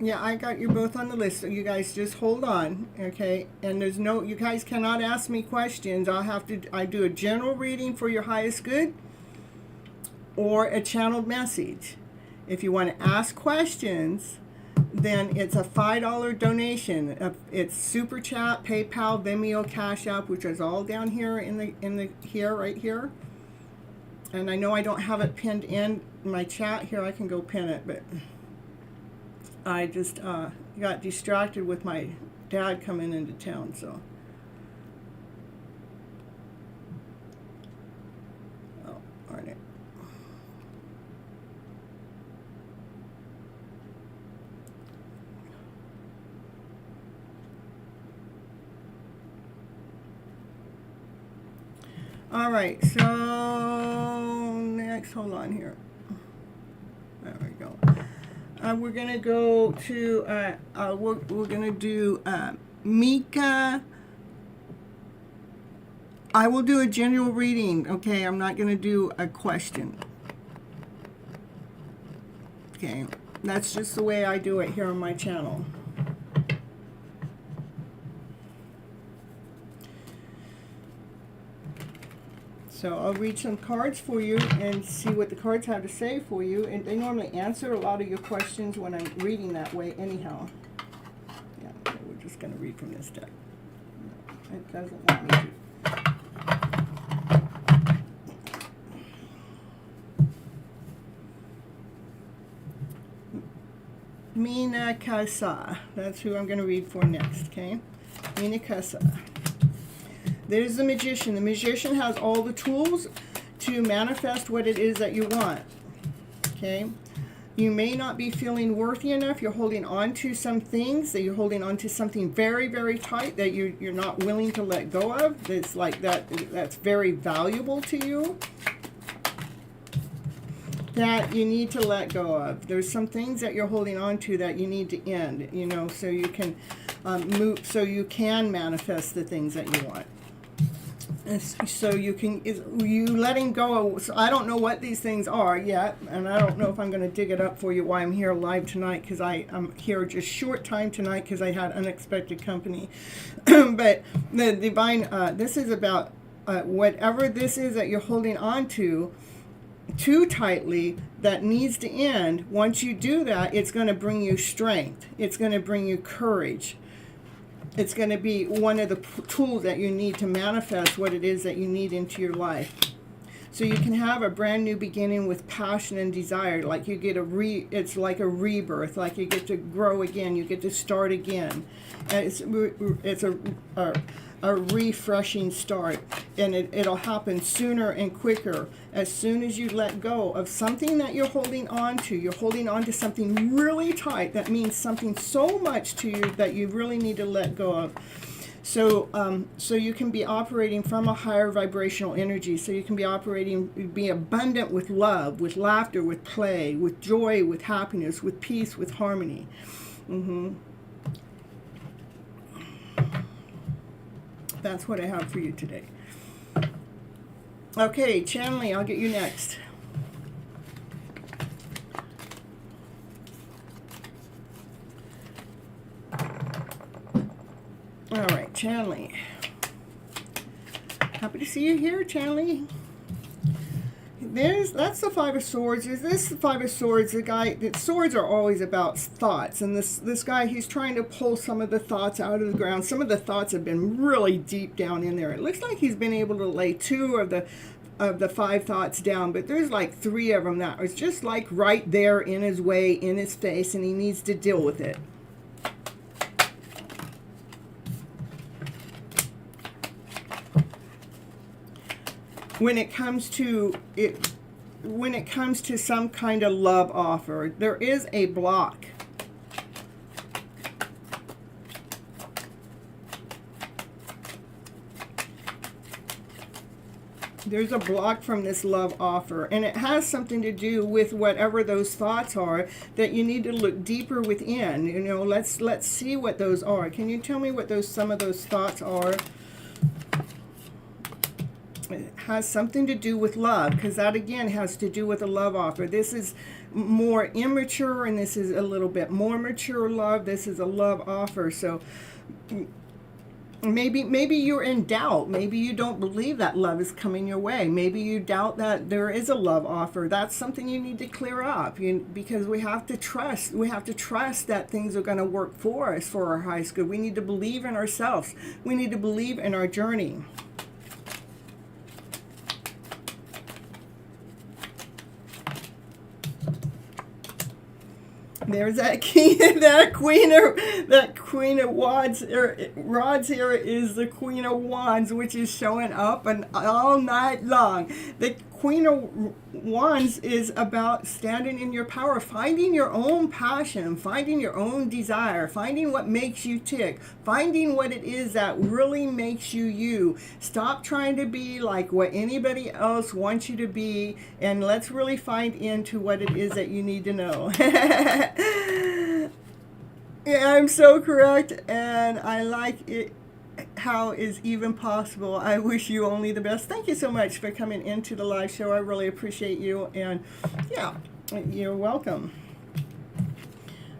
Yeah, I got you both on the list, so you guys just hold on, okay? And there's no, you guys cannot ask me questions. I do a general reading for your highest good or a channeled message. If you want to ask questions, then it's a $5 donation. It's Super Chat, PayPal, Venmo, Cash App, which is all down here right here. And I know I don't have it pinned in my chat here. I can go pin it, but I just got distracted with my dad coming into town, so. Oh, darn it. All right, so next, hold on here. There we go. We're gonna go to we're gonna do Mika. I will do a general reading. Okay, I'm not gonna do a question. Okay, that's just the way I do it here on my channel. So I'll read some cards for you and see what the cards have to say for you. And they normally answer a lot of your questions when I'm reading that way anyhow. Yeah, so we're just going to read from this deck. No, it doesn't want me to. Mina Kasa. That's who I'm going to read for next, okay? Mina Kasa. There's the magician. The magician has all the tools to manifest what it is that you want. Okay? You may not be feeling worthy enough. You're holding on to some things, that you're holding on to something very, very tight that you're not willing to let go of. That's like that's very valuable to you, that you need to let go of. There's some things that you're holding on to that you need to end, you know, so you can move, so you can manifest the things that you want. So you letting go of, so I don't know what these things are yet, and I don't know if I'm going to dig it up for you while I'm here live tonight, because I'm here just short time tonight because I had unexpected company. But the divine, this is about whatever this is that you're holding on to too tightly that needs to end. Once you do that, it's going to bring you strength. It's going to bring you courage. It's going to be one of the tools that you need to manifest what it is that you need into your life. So you can have a brand new beginning with passion and desire. Like you get it's like a rebirth. Like you get to grow again. You get to start again. And it's a refreshing start. And it'll happen sooner and quicker. As soon as you let go of something that you're holding on to. You're holding on to something really tight. That means something so much to you that you really need to let go of. So you can be operating from a higher vibrational energy. So you can be operating, be abundant with love, with laughter, with play, with joy, with happiness, with peace, with harmony. That's what I have for you today. Okay, channeling, I'll get you next. All right, channeling. Happy to see you here, channeling. That's the Five of Swords. Is this the Five of Swords? The guy, that swords are always about thoughts, and this guy, he's trying to pull some of the thoughts out of the ground. Some of the thoughts have been really deep down in there. It looks like he's been able to lay 2 of the 5 thoughts down, but there's like 3 of them that was just like right there in his way, in his face, and he needs to deal with it. When it comes to some kind of love offer, there is a block. There's a block from this love offer, and it has something to do with whatever those thoughts are that you need to look deeper within. You know, let's see what those are. Can you tell me what some of those thoughts are? It has something to do with love, because that again has to do with a love offer. This is more immature, and this is a little bit more mature love. This is a love offer. So maybe you're in doubt. Maybe you don't believe that love is coming your way. Maybe you doubt that there is a love offer. That's something you need to clear up, because we have to trust. We have to trust that things are going to work for us, for our highest good. We need to believe in ourselves. We need to believe in our journey. There's that queen of wands. Rods here is the Queen of Wands, which is showing up and all night long. The Queen of Wands is about standing in your power, finding your own passion, finding your own desire, finding what makes you tick, finding what it is that really makes you you. Stop trying to be like what anybody else wants you to be, and let's really find into what it is that you need to know. Yeah, I'm so correct, and I like it. How is even possible. I wish you only the best. Thank you so much for coming into the live show. I really appreciate you, and yeah, you're welcome.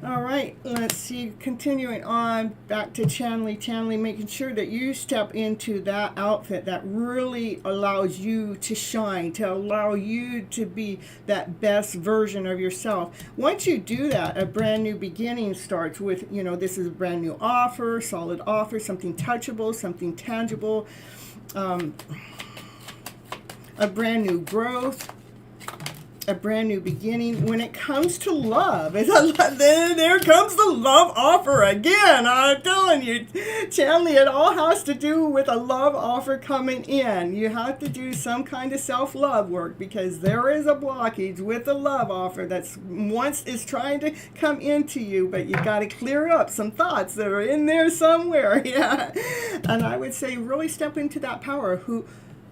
All right, let's see, continuing on back to Chanley, making sure that you step into that outfit that really allows you to shine, to allow you to be that best version of yourself. Once you do that, a brand new beginning starts with, you know, this is a brand new offer, solid offer, something touchable, something tangible, a brand new growth, a brand new beginning. When it comes to love, there comes the love offer again. I'm telling you, Chanley, it all has to do with a love offer coming in. You have to do some kind of self-love work, because there is a blockage with the love offer that's once is trying to come into you, but you got to clear up some thoughts that are in there somewhere. Yeah, and I would say really step into that power. Who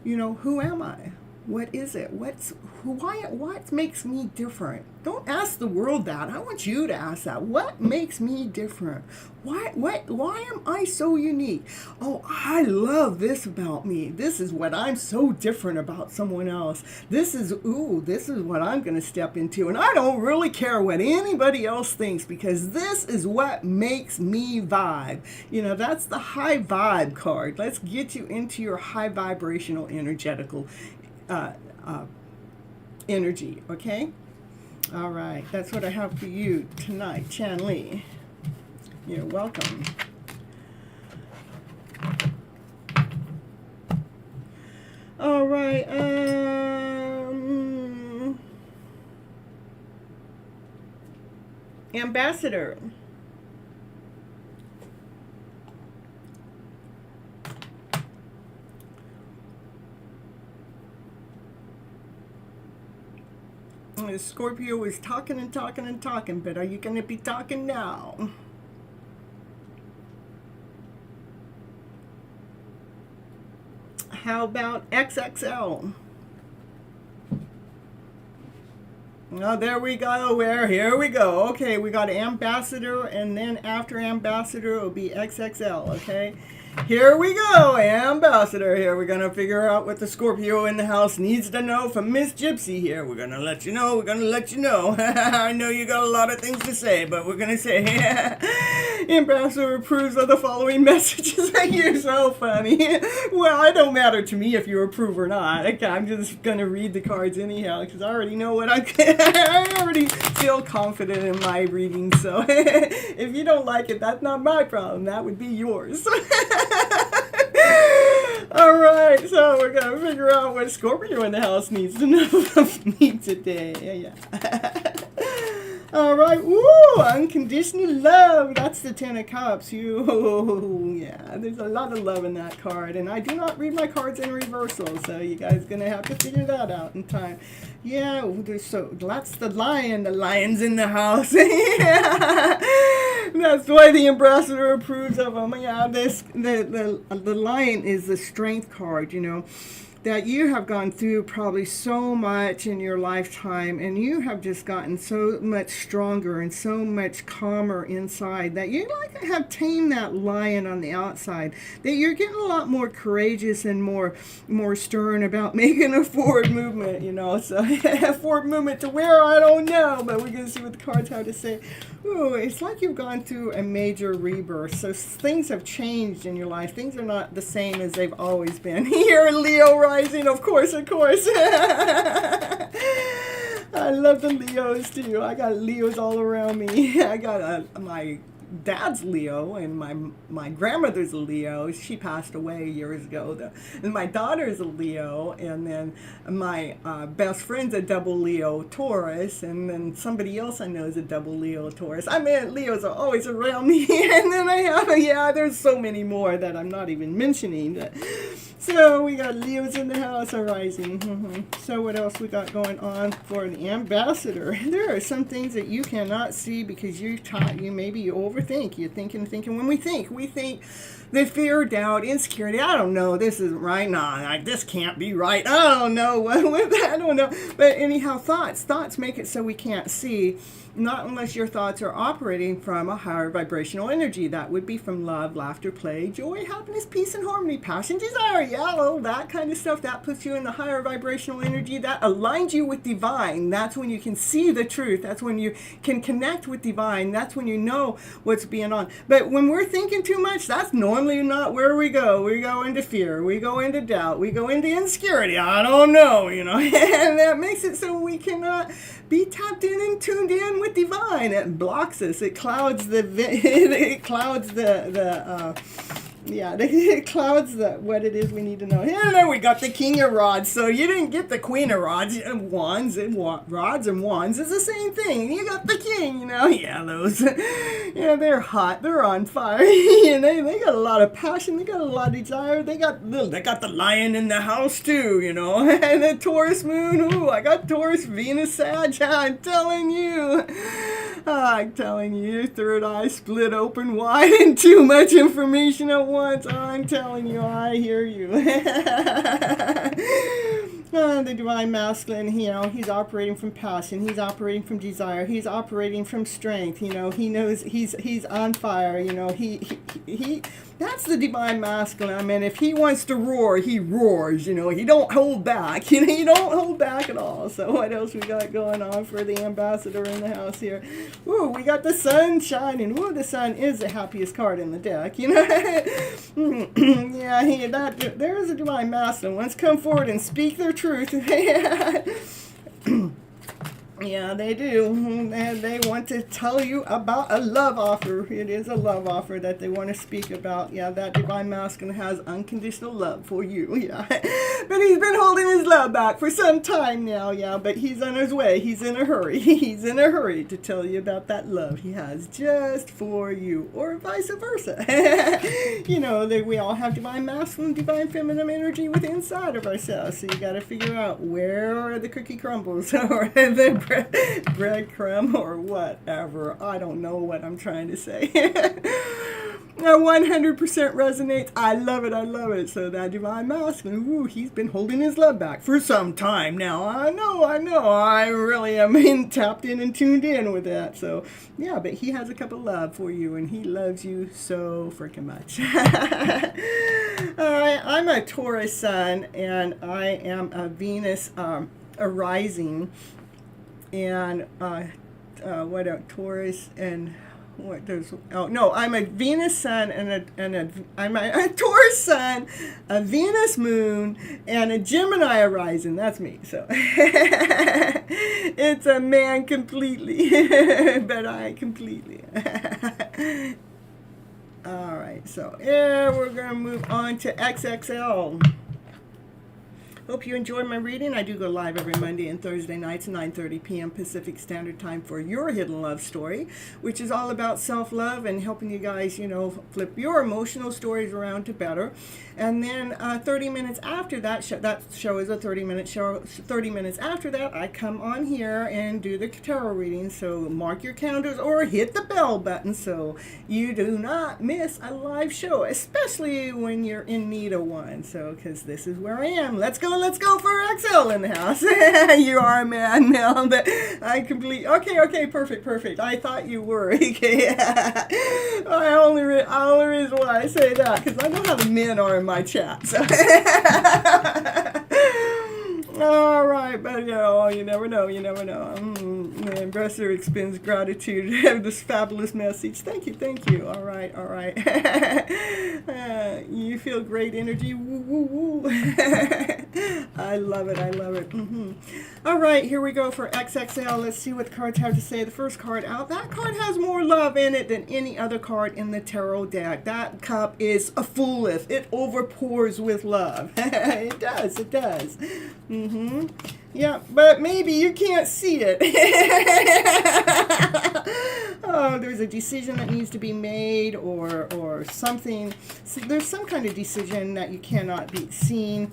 am I? What is it? What makes me different? Don't ask the world that. I want you to ask that. What makes me different? Why am I so unique? Oh, I love this about me. This is what I'm so different about someone else. This is what I'm going to step into. And I don't really care what anybody else thinks, because this is what makes me vibe. You know, that's the high vibe card. Let's get you into your high vibrational energetical energy, okay? All right, that's what I have for you tonight, Chanley. You're welcome. All right, Ambassador. The Scorpio is talking and talking and talking, but are you going to be talking now? How about XXL? Oh, there we go. Here we go. Okay, we got Ambassador, and then after Ambassador, it'll be XXL, okay? Here we go, Ambassador. Here we're going to figure out what the Scorpio in the house needs to know from Miss Gypsy here. We're going to let you know. I know you got a lot of things to say, but we're going to say, Ambassador approves of the following messages. You're so funny. Well, it don't matter to me if you approve or not. Okay, I'm just going to read the cards anyhow, because I already know what I already feel confident in my reading. So if you don't like it, that's not my problem. That would be yours. All right, so we're going to figure out what Scorpio in the house needs to know from me today. Yeah. All right, woo, unconditional love. That's the Ten of Cups. Yeah, there's a lot of love in that card. And I do not read my cards in reversal, so you guys going to have to figure that out in time. Yeah, that's the lion. The lion's in the house. Yeah. That's why the Ambassador approves of them. Yeah, the lion is the strength card, you know, that you have gone through probably so much in your lifetime, and you have just gotten so much stronger and so much calmer inside, that you like have tamed that lion on the outside, that you're getting a lot more courageous and more stern about making a forward movement, you know. So forward movement to where, I don't know, but we're going to see what the cards have to say. Ooh, it's like you've gone through a major rebirth. So things have changed in your life. Things are not the same as they've always been. Here, Leo rising, of course. I love the Leos too. I got Leos all around me. I got my dad's Leo, and my grandmother's a Leo. She passed away years ago. And my daughter's a Leo, and then my best friend's a double Leo Taurus, and then somebody else I know is a double Leo Taurus. I mean, Leos are always around me. And then I have, there's so many more that I'm not even mentioning. So we got Leo's in the house arising. So what else we got going on for the ambassador? There are some things that you cannot see because you maybe you overthink. You're thinking. When we think the fear, doubt, insecurity. I don't know. This isn't right. Nah, this can't be right. I don't know. I don't know. But anyhow, thoughts make it so we can't see. Not unless your thoughts are operating from a higher vibrational energy. That would be from love, laughter, play, joy, happiness, peace, and harmony, passion, desire, yellow, that kind of stuff. That puts you in the higher vibrational energy. That aligns you with divine. That's when you can see the truth. That's when you can connect with divine. That's when you know what's being on. But when we're thinking too much, that's normally not where we go. We go into fear. We go into doubt. We go into insecurity. I don't know, and that makes it so we cannot be tapped in and tuned in with divine. It blocks us. It clouds it clouds what it is we need to know. Here we got the king of rods. So you didn't get the queen of rods. Wands and rods and wands is the same thing. You got the king, Yeah, those. Yeah, they're hot. They're on fire. They got a lot of passion. They got a lot of desire. They got the lion in the house too, And the Taurus moon. Ooh, I got Taurus, Venus, Sag. I'm telling you. Third eye split open wide and too much information at once. I'm telling you, I hear you. The divine masculine, he's operating from passion. He's operating from desire. He's operating from strength. He knows he's on fire. He that's the divine masculine. I mean, if he wants to roar, he roars. He don't hold back. He don't hold back at all. So what else we got going on for the ambassador in the house here? Ooh, we got the sun shining. Ooh, the sun is the happiest card in the deck. Yeah, there is a divine masculine. Let's come forward and speak their truth. Yeah, they do. And they want to tell you about a love offer. It is a love offer that they want to speak about. Yeah, that divine masculine has unconditional love for you. Yeah. But he's been holding his love back for some time now. Yeah, but he's on his way. He's in a hurry. He's in a hurry to tell you about that love he has just for you, or vice versa. We all have divine masculine, divine feminine energy within inside of ourselves. So you got to figure out where are the cookie crumbles or the breadcrumb or whatever. I don't know what I'm trying to say. 100% resonates. I love it. So that divine masculine, ooh, he's been holding his love back for some time now. I know. I really am tapped in and tuned in with that. So yeah, but he has a cup of love for you, and he loves you so freaking much. All right, I'm a Taurus sun, and I am a Venus arising. And what a Taurus and what does I'm a Venus sun I'm a Taurus sun, a Venus moon, and a Gemini horizon. That's me. So it's a man completely, but I completely. All right, so we're gonna move on to XXL. Hope you enjoyed my reading. I do go live every Monday and Thursday nights, 9:30 p.m. Pacific Standard Time for your hidden love story, which is all about self-love and helping you guys, flip your emotional stories around to better. And then 30 minutes after that show is a 30-minute show. 30 minutes after that, I come on here and do the tarot reading. So mark your calendars or hit the bell button so you do not miss a live show, especially when you're in need of one. So, because this is where I am. Let's go for XL in the house. You are a man now, but I complete. Okay, perfect. I thought you were. Okay. I only reason why I say that because I know how the men are in my chat. So. All right, but you never know. Ambassador expends gratitude. Have this fabulous message. Thank you. All right. You feel great energy. Woo. I love it. Mm-hmm. All right, here we go for XXL. Let's see what the cards have to say. The first card out. That card has more love in it than any other card in the tarot deck. That cup is fulleth. It overpours with love. It does. Mm-hmm. Yeah, but maybe you can't see it. Oh, is a decision that needs to be made, or something. So there's some kind of decision that you cannot be seen.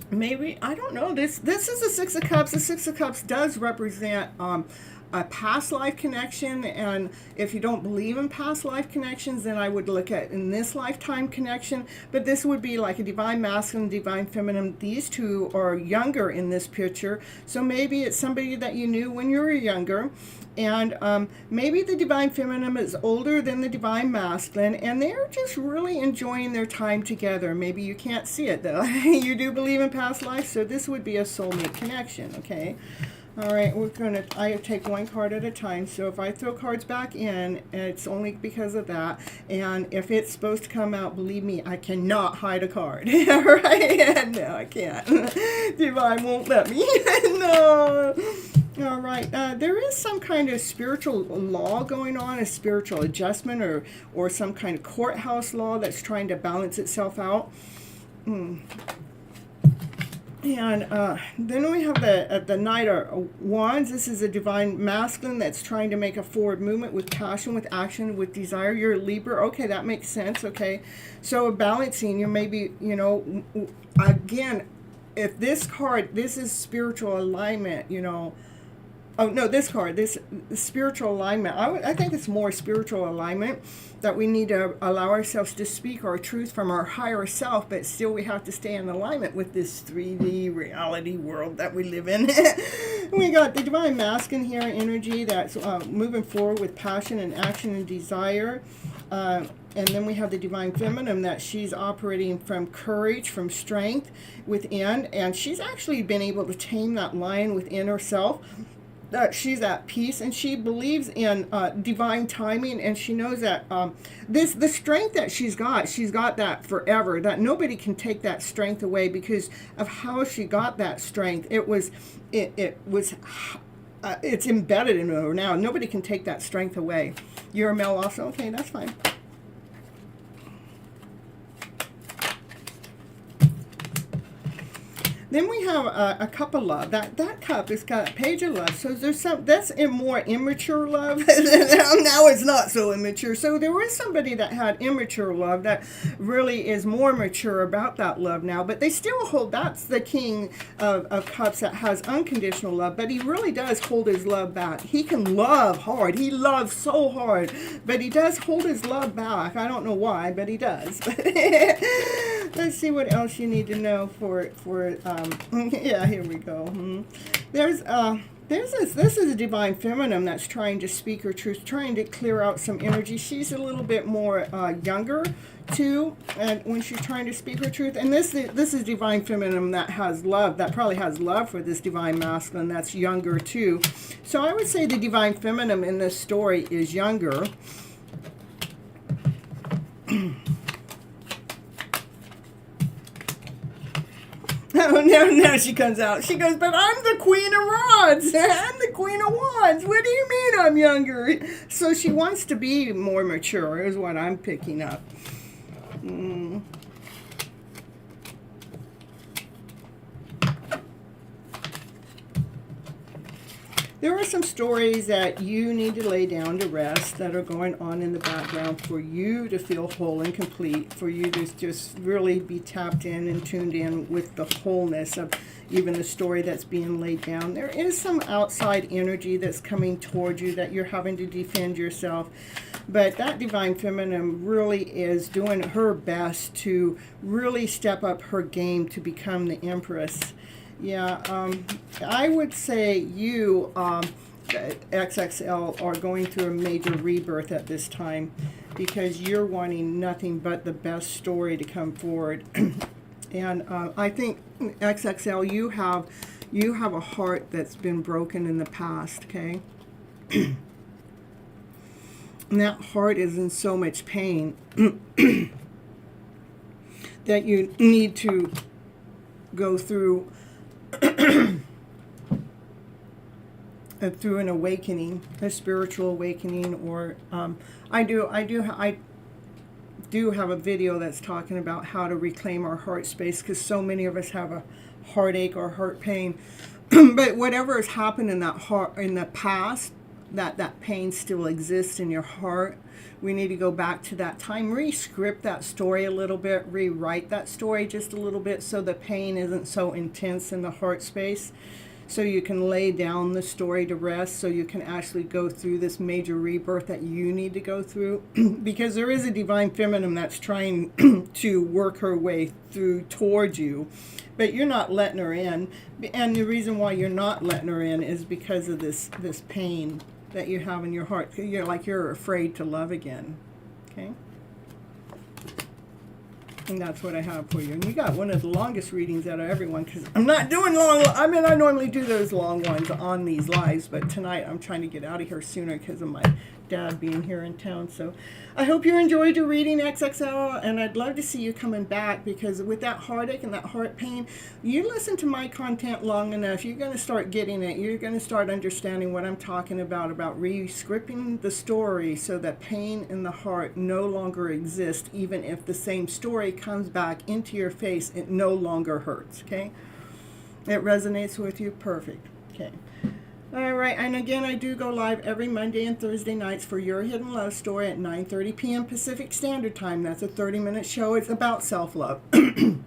Maybe, I don't know, this is the Six of Cups. The Six of Cups does represent a past life connection, and if you don't believe in past life connections, then I would look at in this lifetime connection. But this would be like a divine masculine, divine feminine. These two are younger in this picture, so maybe it's somebody that you knew when you were younger, and maybe the divine feminine is older than the divine masculine, and they're just really enjoying their time together. Maybe you can't see it though. You do believe in past life, so this would be a soulmate connection. Okay. All right, I take one card at a time. So if I throw cards back in, it's only because of that. And if it's supposed to come out, believe me, I cannot hide a card. All right? No, I can't. Divine won't let me. No. All right. There is some kind of spiritual law going on, a spiritual adjustment, or some kind of courthouse law that's trying to balance itself out. And then we have the Knight of Wands. This is a divine masculine that's trying to make a forward movement with passion, with action, with desire. You're a Libra. Okay, that makes sense. Okay, so balancing, you maybe, you know, again, if this card, this is spiritual alignment, you know. Oh, no, this card, this spiritual alignment. I think it's more spiritual alignment, that we need to allow ourselves to speak our truth from our higher self, but still we have to stay in alignment with this 3D reality world that we live in. We got the divine masculine here, energy that's moving forward with passion and action and desire. And then we have the divine feminine, that she's operating from courage, from strength within, and she's actually been able to tame that lion within herself. That she's at peace, and she believes in divine timing, and she knows that the strength that she's got that forever, that nobody can take that strength away because of how she got that strength. It's embedded in her now. Nobody can take that strength away. You're a male also? Okay, that's fine. Then we have a cup of love. That cup has got a page of love. So there's that's a more immature love. Now it's not so immature. So there is somebody that had immature love that really is more mature about that love now. But they still hold, that's the King of Cups that has unconditional love. But he really does hold his love back. He can love hard. He loves so hard. But he does hold his love back. I don't know why, but he does. Let's see what else you need to know for yeah, here we go. This is a divine feminine that's trying to speak her truth, trying to clear out some energy. She's a little bit more younger too, and when she's trying to speak her truth. And this is divine feminine that has love, that probably has love for this divine masculine that's younger too. So I would say the divine feminine in this story is younger. Oh, now she comes out. She goes, but I'm the Queen of Rods. I'm the Queen of Wands. What do you mean I'm younger? So she wants to be more mature is what I'm picking up. There are some stories that you need to lay down to rest that are going on in the background for you to feel whole and complete, for you to just really be tapped in and tuned in with the wholeness of even the story that's being laid down. There is some outside energy that's coming towards you that you're having to defend yourself. But that divine feminine really is doing her best to really step up her game to become the Empress. Yeah, I would say you, XXL, are going through a major rebirth at this time because you're wanting nothing but the best story to come forward. And I think, XXL, you have a heart that's been broken in the past, okay? And that heart is in so much pain that you need to go through through an awakening, a spiritual awakening, or I do have a video that's talking about how to reclaim our heart space, because so many of us have a heartache or heart pain. But whatever has happened in that heart in the past, that pain still exists in your heart. We need to go back to that time, re-script that story a little bit, rewrite that story just a little bit so the pain isn't so intense in the heart space. So you can lay down the story to rest, so you can actually go through this major rebirth that you need to go through. Because there is a divine feminine that's trying to work her way through towards you, but you're not letting her in. And the reason why you're not letting her in is because of this pain that you have in your heart. You're afraid to love again. Okay? And that's what I have for you. And you got one of the longest readings out of everyone, because I'm not doing long. I mean, I normally do those long ones on these lives, but tonight I'm trying to get out of here sooner because of my dad being here in town. So I hope you enjoyed your reading, XXL, and I'd love to see you coming back, because with that heartache and that heart pain, you listen to my content long enough, you're going to start getting it. You're going to start understanding what I'm talking about re-scripting the story so that pain in the heart no longer exists. Even if the same story comes back into your face, it no longer hurts. Okay? It resonates with you. Perfect. Okay. All right, and again, I do go live every Monday and Thursday nights for Your Hidden Love Story at 9:30 p.m. Pacific Standard Time. That's a 30-minute show. It's about self-love. And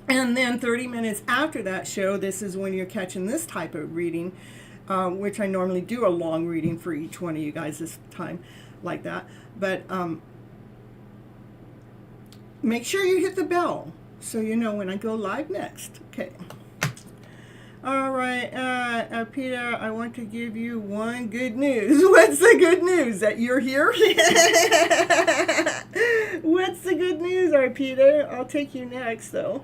then 30 minutes after that show, this is when you're catching this type of reading, which I normally do a long reading for each one of you guys this time, like that. But make sure you hit the bell so you know when I go live next. Okay. All right, Peter, I want to give you one good news. What's the good news? That you're here? What's the good news, Peter? I'll take you next, though.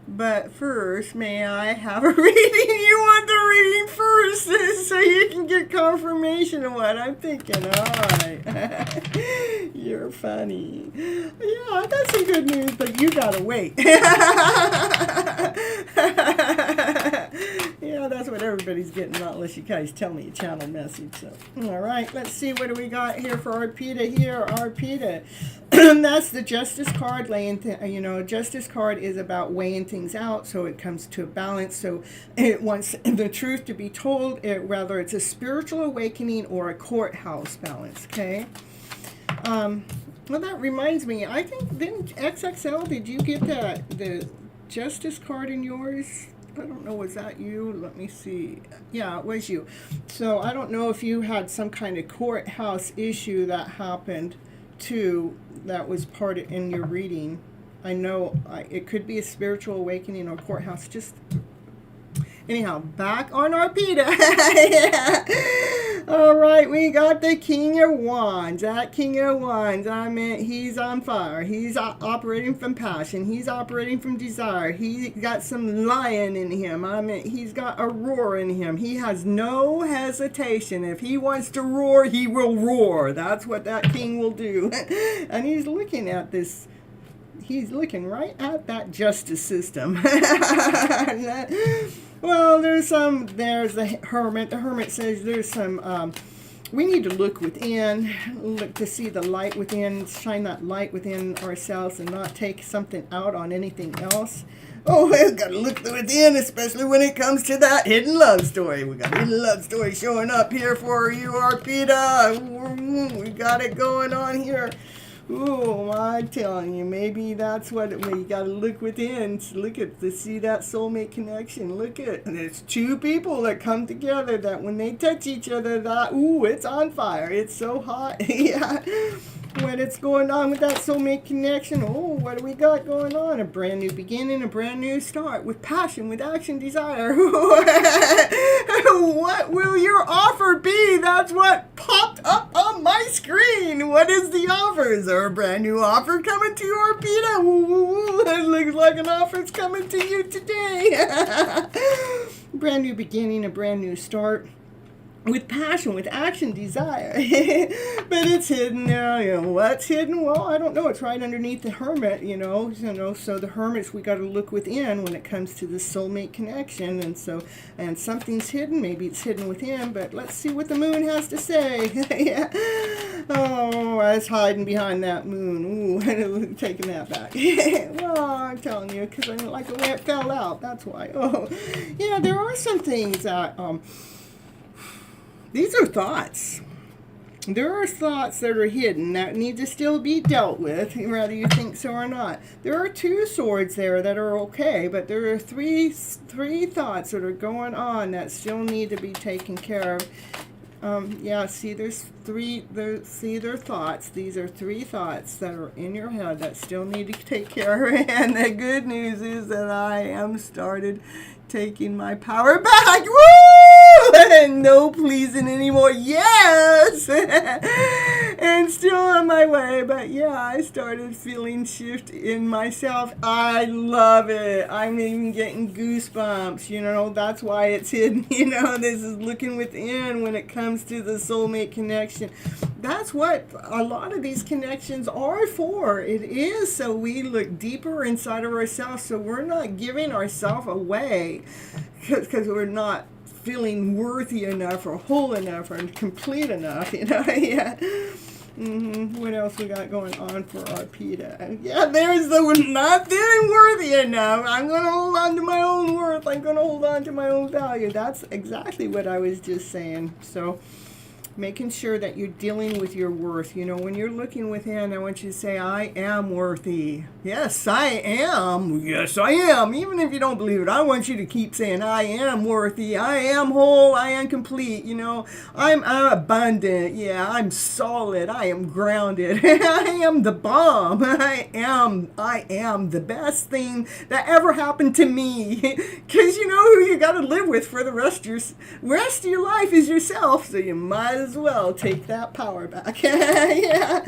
But first, may I have a reading? You want the reading first so you can get confirmation of what I'm thinking. All right. You're funny. Yeah, I got some good news, but you gotta wait. Yeah, that's what everybody's getting, not unless you guys tell me a channel message. So, all right, let's see, what do we got here for Arpita here? Arpita. That's the Justice card. Justice card is about weighing things out so it comes to a balance. So it wants the truth to be told, whether it's a spiritual awakening or a courthouse balance, okay? Well, that reminds me, I think, didn't XXL, did you get the Justice card in yours? I don't know, was that you? Let me see. Yeah, it was you. So I don't know if you had some kind of courthouse issue that happened too, that was part of, in your reading. I know it could be a spiritual awakening or courthouse. Just anyhow, back on Arpita. All right, we got the King of Wands. That King of Wands, I mean, he's on fire. He's operating from passion. He's operating from desire. He got some lion in him. I mean, he's got a roar in him. He has no hesitation. If he wants to roar, he will roar. That's what that king will do. And he's looking at this. He's looking right at that justice system. Well, there's the hermit. The hermit says there's some, we need to look within, look to see the light within, shine that light within ourselves and not take something out on anything else. Oh, we've got to look within, especially when it comes to that hidden love story. We got a hidden love story showing up here for you, Arpita. We got it going on here. Oh, I'm telling you, maybe that's what we got to look within. Look at to see that soulmate connection. Look at, and it's two people that come together that when they touch each other, that it's on fire. It's so hot. Yeah. When it's going on with that soulmate connection, what do we got going on? A brand new beginning, a brand new start with passion, with action, desire. What will your offer be? That's what popped up on my screen. What is the offer? Is there a brand new offer coming to you, Arpita? It looks like an offer's coming to you today. Brand new beginning, a brand new start. with passion, with action, desire. But it's hidden now. You know, what's hidden? Well, I don't know. It's right underneath the hermit, you know. So the hermits, we got to look within when it comes to the soulmate connection. And something's hidden. Maybe it's hidden within, but let's see what the moon has to say. Yeah. Oh, I was hiding behind that moon. Ooh, taking that back. Well, I'm telling you, because I didn't like the way it fell out. That's why. Oh, yeah, there are some things that, these are thoughts. There are thoughts that are hidden that need to still be dealt with, whether you think so or not. There are 2 swords there that are okay, but there are three thoughts that are going on that still need to be taken care of. Yeah, see, there's 3. See, they're thoughts. These are 3 thoughts that are in your head that still need to take care of. And the good news is that I am started taking my power back. Woo! No pleasing anymore. Yes! And still on my way. But yeah, I started feeling shift in myself. I love it. I'm even getting goosebumps. You know, that's why it's hidden. You know, this is looking within when it comes to the soulmate connection. That's what a lot of these connections are for. It is so we look deeper inside of ourselves, so we're not giving ourselves away because we're not feeling worthy enough or whole enough or complete enough, you know. Yeah. What else we got going on for our PETA? Yeah, there's the not feeling worthy enough. I'm going to hold on to my own worth. I'm going to hold on to my own value. That's exactly what I was just saying. So making sure that you're dealing with your worth. You know, when you're looking within, I want you to say, I am worthy. Yes, I am. Yes, I am. Even if you don't believe it, I want you to keep saying, I am worthy. I am whole. I am complete. You know, I'm abundant. Yeah, I'm solid. I am grounded. I am the bomb. I am the best thing that ever happened to me. Because you know who you got to live with for the rest of your life is yourself. So you might as well take that power back. Yeah.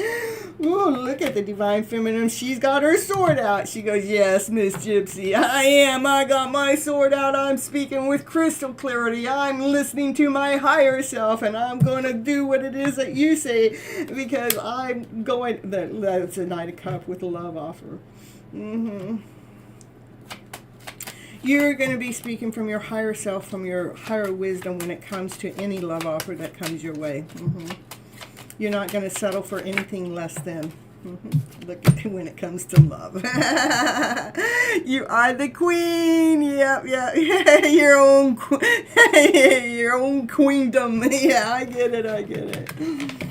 Ooh, look at the divine feminine. She's got her sword out. She goes, yes, Miss Gypsy, I am. I got my sword out. I'm speaking with crystal clarity. I'm listening to my higher self, and I'm going to do what it is that you say, because I'm going. That's a Knight of Cups with a love offer. You're going to be speaking from your higher self, from your higher wisdom when it comes to any love offer that comes your way. You're not going to settle for anything less than. Look at when it comes to love. You are the queen. Yep. Your own queendom. Yeah, I get it.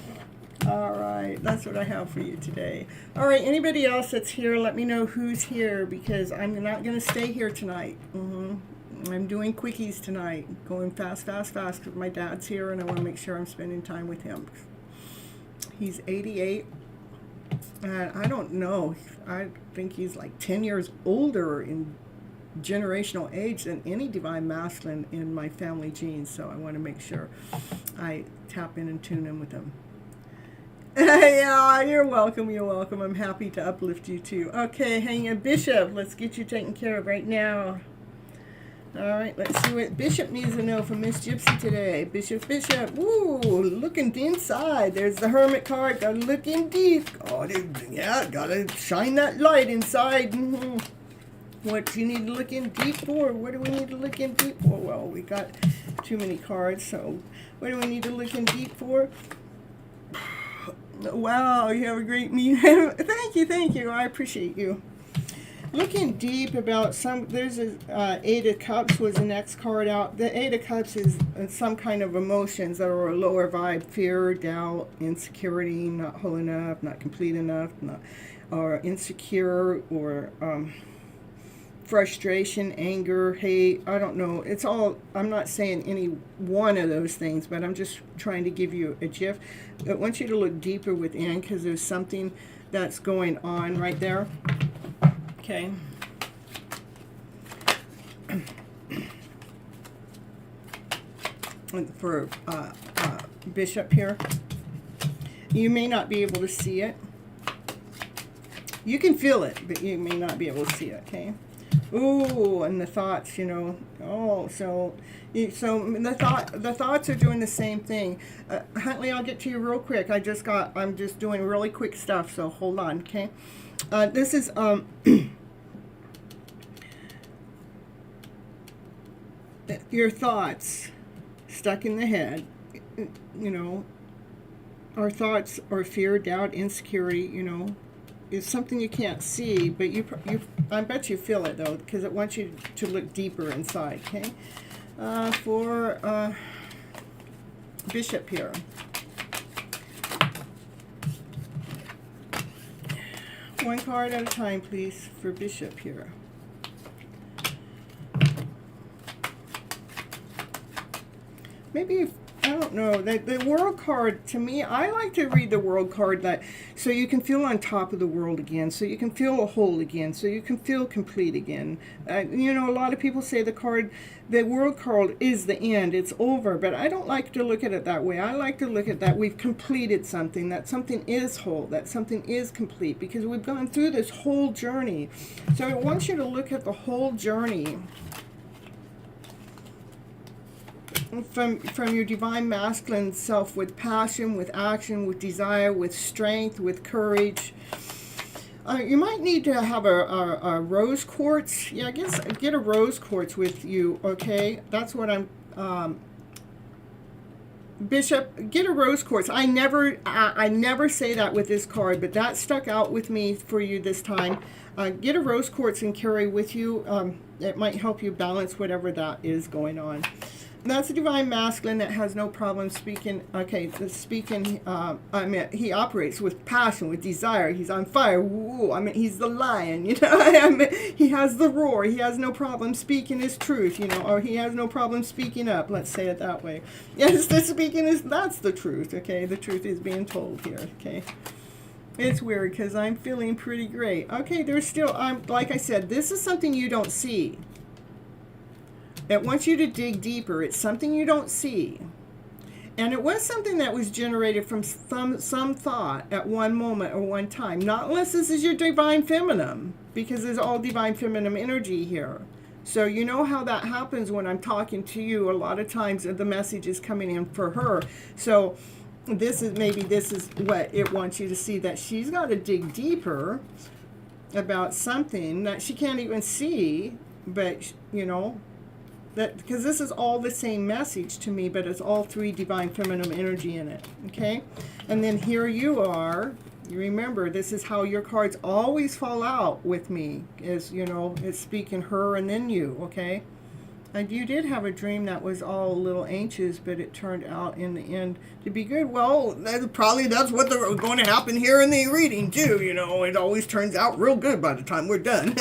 All right, that's what I have for you today. All right, anybody else that's here, let me know who's here, because I'm not going to stay here tonight. I'm doing quickies tonight, going fast, because my dad's here, and I want to make sure I'm spending time with him. He's 88, and I don't know. I think he's like 10 years older in generational age than any divine masculine in my family genes, so I want to make sure I tap in and tune in with him. Yeah, you're welcome. I'm happy to uplift you too. Okay, hang on, Bishop. Let's get you taken care of right now. All right, let's see what Bishop needs to know from Miss Gypsy today. Bishop. Ooh, looking inside. There's the Hermit card. Gotta look in deep. Gotta shine that light inside. What do you need to look in deep for? What do we need to look in deep for? Well, we got too many cards, so what do we need to look in deep for? Wow, you have a great meeting. Thank you. I appreciate you. Looking deep about there's a 8 of Cups was the next card out. The 8 of Cups is some kind of emotions that are a lower vibe: fear, doubt, insecurity, not whole enough, not complete enough, or insecure, or frustration, anger, hate. I don't know. It's all, I'm not saying any one of those things, but I'm just trying to give you a gif. I want you to look deeper within, because there's something that's going on right there. Okay. For Bishop here, you may not be able to see it. You can feel it, but you may not be able to see it, okay? Ooh, and the thoughts, you know. Oh, so the thoughts are doing the same thing. Huntley, I'll get to you real quick. I'm just doing really quick stuff, so hold on, okay? This is your thoughts stuck in the head. You know, our thoughts are fear, doubt, insecurity. You know, is something you can't see, but I bet you feel it though, because it wants you to look deeper inside. Okay, for Bishop here. One card at a time, please, for Bishop here. Maybe, I don't know, the world card, to me, I like to read the world card so you can feel on top of the world again, so you can feel whole again, so you can feel complete again. You know, a lot of people say the world card is the end, it's over, but I don't like to look at it that way. I like to look at that we've completed something, that something is whole, that something is complete, because we've gone through this whole journey. So I want you to look at the whole journey from your divine masculine self, with passion, with action, with desire, with strength, with courage. You might need to have a rose quartz. Yeah, I guess get a rose quartz with you, okay? That's what I'm... Bishop, get a rose quartz. I never say that with this card, but that stuck out with me for you this time. Get a rose quartz and carry with you. It might help you balance whatever that is going on. That's a divine masculine that has no problem speaking. Okay, speaking. I mean, he operates with passion, with desire. He's on fire. Woo, I mean, he's the lion. You know, I mean, he has the roar. He has no problem speaking his truth. You know, or he has no problem speaking up. Let's say it that way. Yes, that's the truth. Okay, the truth is being told here. Okay. It's weird because I'm feeling pretty great. Okay, there's still. Like I said, this is something you don't see. It wants you to dig deeper. It's something you don't see. And it was something that was generated from some thought at one moment or one time. Not unless this is your divine feminine, because there's all divine feminine energy here. So you know how that happens when I'm talking to you. A lot of times the message is coming in for her. So this is what it wants you to see, that she's got to dig deeper about something that she can't even see, but you know, because this is all the same message to me, but it's all three divine feminine energy in it. Okay, and then here you are. You remember, this is how your cards always fall out with me, is, you know, it's speaking her and then you. Okay, and you did have a dream that was all a little anxious, but it turned out in the end to be good. Well, that's what's going to happen here in the reading too. You know, it always turns out real good by the time we're done.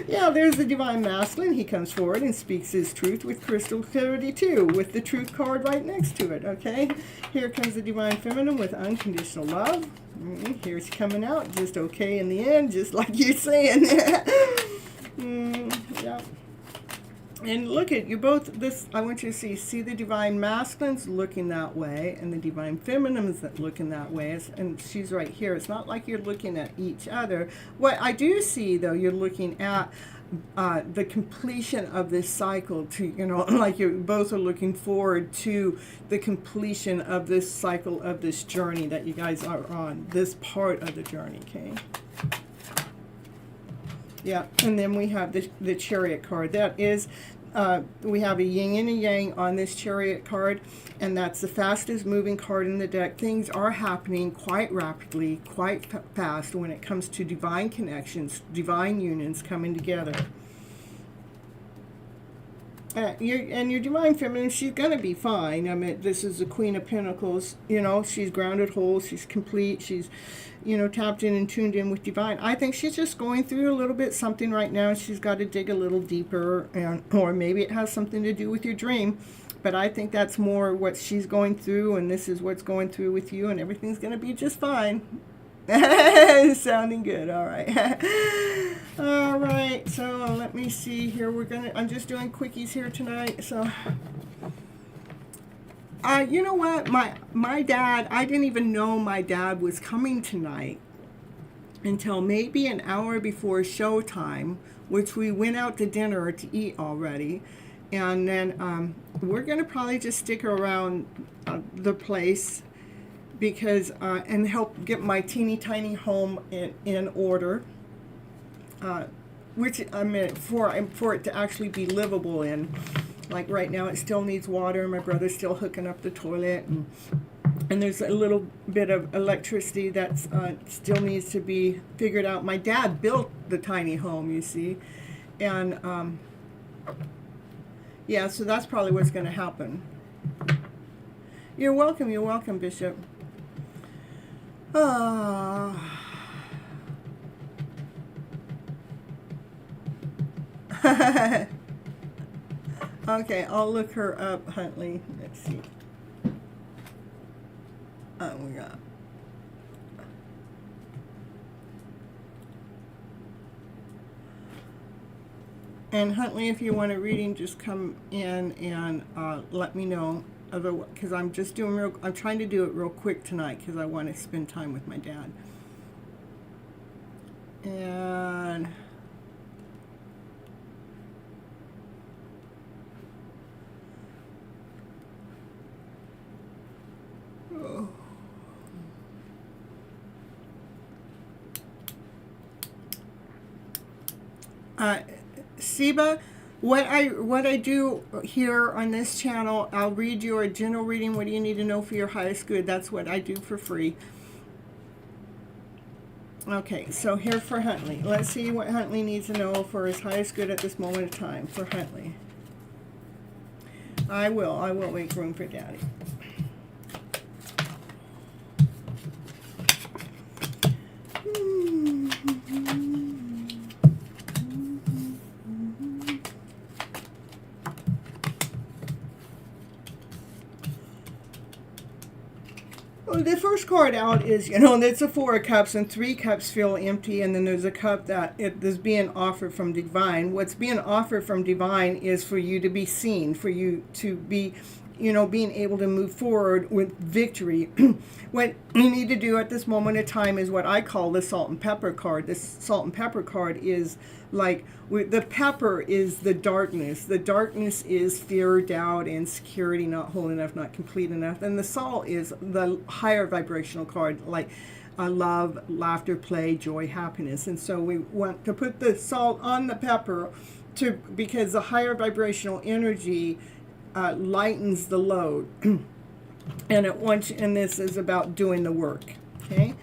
Yeah, there's the divine masculine. He comes forward and speaks his truth with crystal clarity too, with the truth card right next to it. Okay, here comes the divine feminine with unconditional love. Here's coming out just okay in the end, just like you're saying. Yeah. And look at you both. I want you to see the divine masculines looking that way, and the divine feminines looking that way. And she's right here. It's not like you're looking at each other. What I do see, though, you're looking at the completion of this cycle. To, you know, like you both are looking forward to the completion of this cycle, of this journey that you guys are on. This part of the journey. Okay. Yeah, and then we have the Chariot card. That is, we have a yin and a yang on this Chariot card, and that's the fastest moving card in the deck. Things are happening quite rapidly, quite fast when it comes to divine connections, divine unions coming together. Your divine feminine, she's going to be fine. I mean, this is the Queen of Pentacles. You know, she's grounded whole. She's complete. She's, you know, tapped in and tuned in with divine. I think she's just going through a little bit something right now. She's got to dig a little deeper, or maybe it has something to do with your dream. But I think that's more what she's going through, and this is what's going through with you, and everything's going to be just fine. Sounding good. All right. All right, so let me see here. I'm just doing quickies here tonight. So you know what, my dad, I didn't even know my dad was coming tonight. until maybe an hour before showtime, which we went out to dinner to eat already. And then we're going to probably just stick around the place because and help get my teeny tiny home in order, which I mean for it to actually be livable in. Like right now, it still needs water. My brother's still hooking up the toilet, and there's a little bit of electricity that still needs to be figured out. My dad built the tiny home, you see, and yeah, so that's probably what's going to happen. You're welcome, Bishop. Okay, I'll look her up, Huntley. Let's see. We got. And Huntley, if you want a reading, just come in and let me know. Because I'm just doing I'm trying to do it real quick tonight because I want to spend time with my dad. And Siba, what I do here on this channel, I'll read you a general reading. What do you need to know for your highest good? That's what I do for free. Okay, so here for Huntley. Let's see what Huntley needs to know for his highest good at this moment of time. For Huntley, I will make room for Daddy. The first card out is, it's a 4 of Cups, and 3 cups feel empty, and then there's a cup that is being offered from Divine. What's being offered from Divine is for you to be seen, for you to be, being able to move forward with victory. What you need to do at this moment of time is what I call the salt and pepper card. This salt and pepper card is like, the pepper is the darkness. The darkness is fear, doubt, insecurity, not whole enough, not complete enough. And the salt is the higher vibrational card, like love, laughter, play, joy, happiness. And so we want to put the salt on the pepper because the higher vibrational energy lightens the load. And this is about doing the work. Okay.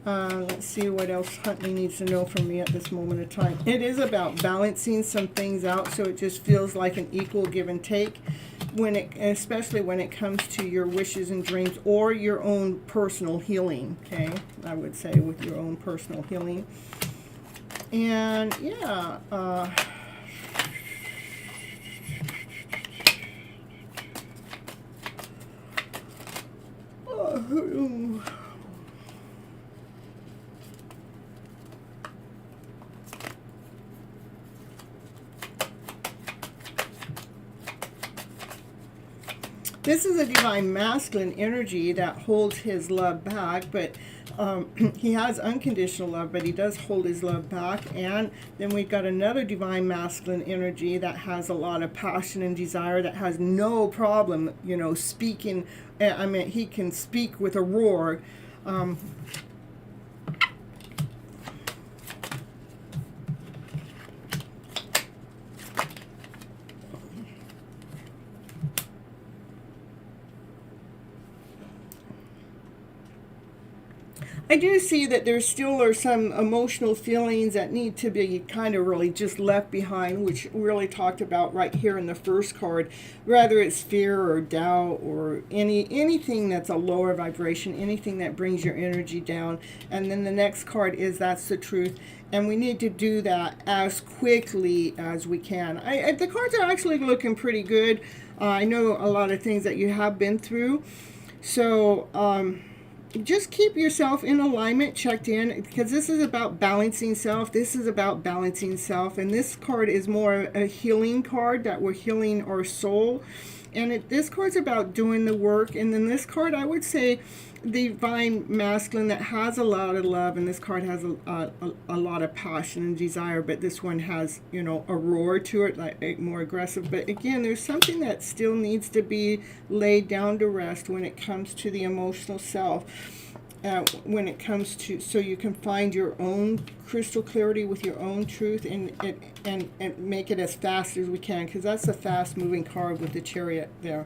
Let's see what else Huntley needs to know from me at this moment of time. It is about balancing some things out, so it just feels like an equal give and take, especially when it comes to your wishes and dreams or your own personal healing. Okay, I would say with your own personal healing. And yeah. This is a divine masculine energy that holds his love back, but he has unconditional love, but he does hold his love back. And then we've got another divine masculine energy that has a lot of passion and desire, that has no problem, speaking. I mean, he can speak with a roar. I do see that there still are some emotional feelings that need to be kind of really just left behind, which we really talked about right here in the first card. Whether it's fear or doubt or anything that's a lower vibration, anything that brings your energy down. And then the next card is that's the truth. And we need to do that as quickly as we can. The cards are actually looking pretty good. I know a lot of things that you have been through. So, just keep yourself in alignment, checked in, because this is about balancing self. This is about balancing self. And this card is more a healing card, that we're healing our soul. And this card's about doing the work. And then this card, I would say, divine masculine that has a lot of love, and this card has a lot of passion and desire, but this one has, you know, a roar to it, like more aggressive. But again, there's something that still needs to be laid down to rest when it comes to the emotional self. When it comes to, so you can find your own crystal clarity with your own truth, and make it as fast as we can, because that's a fast moving card with the Chariot there.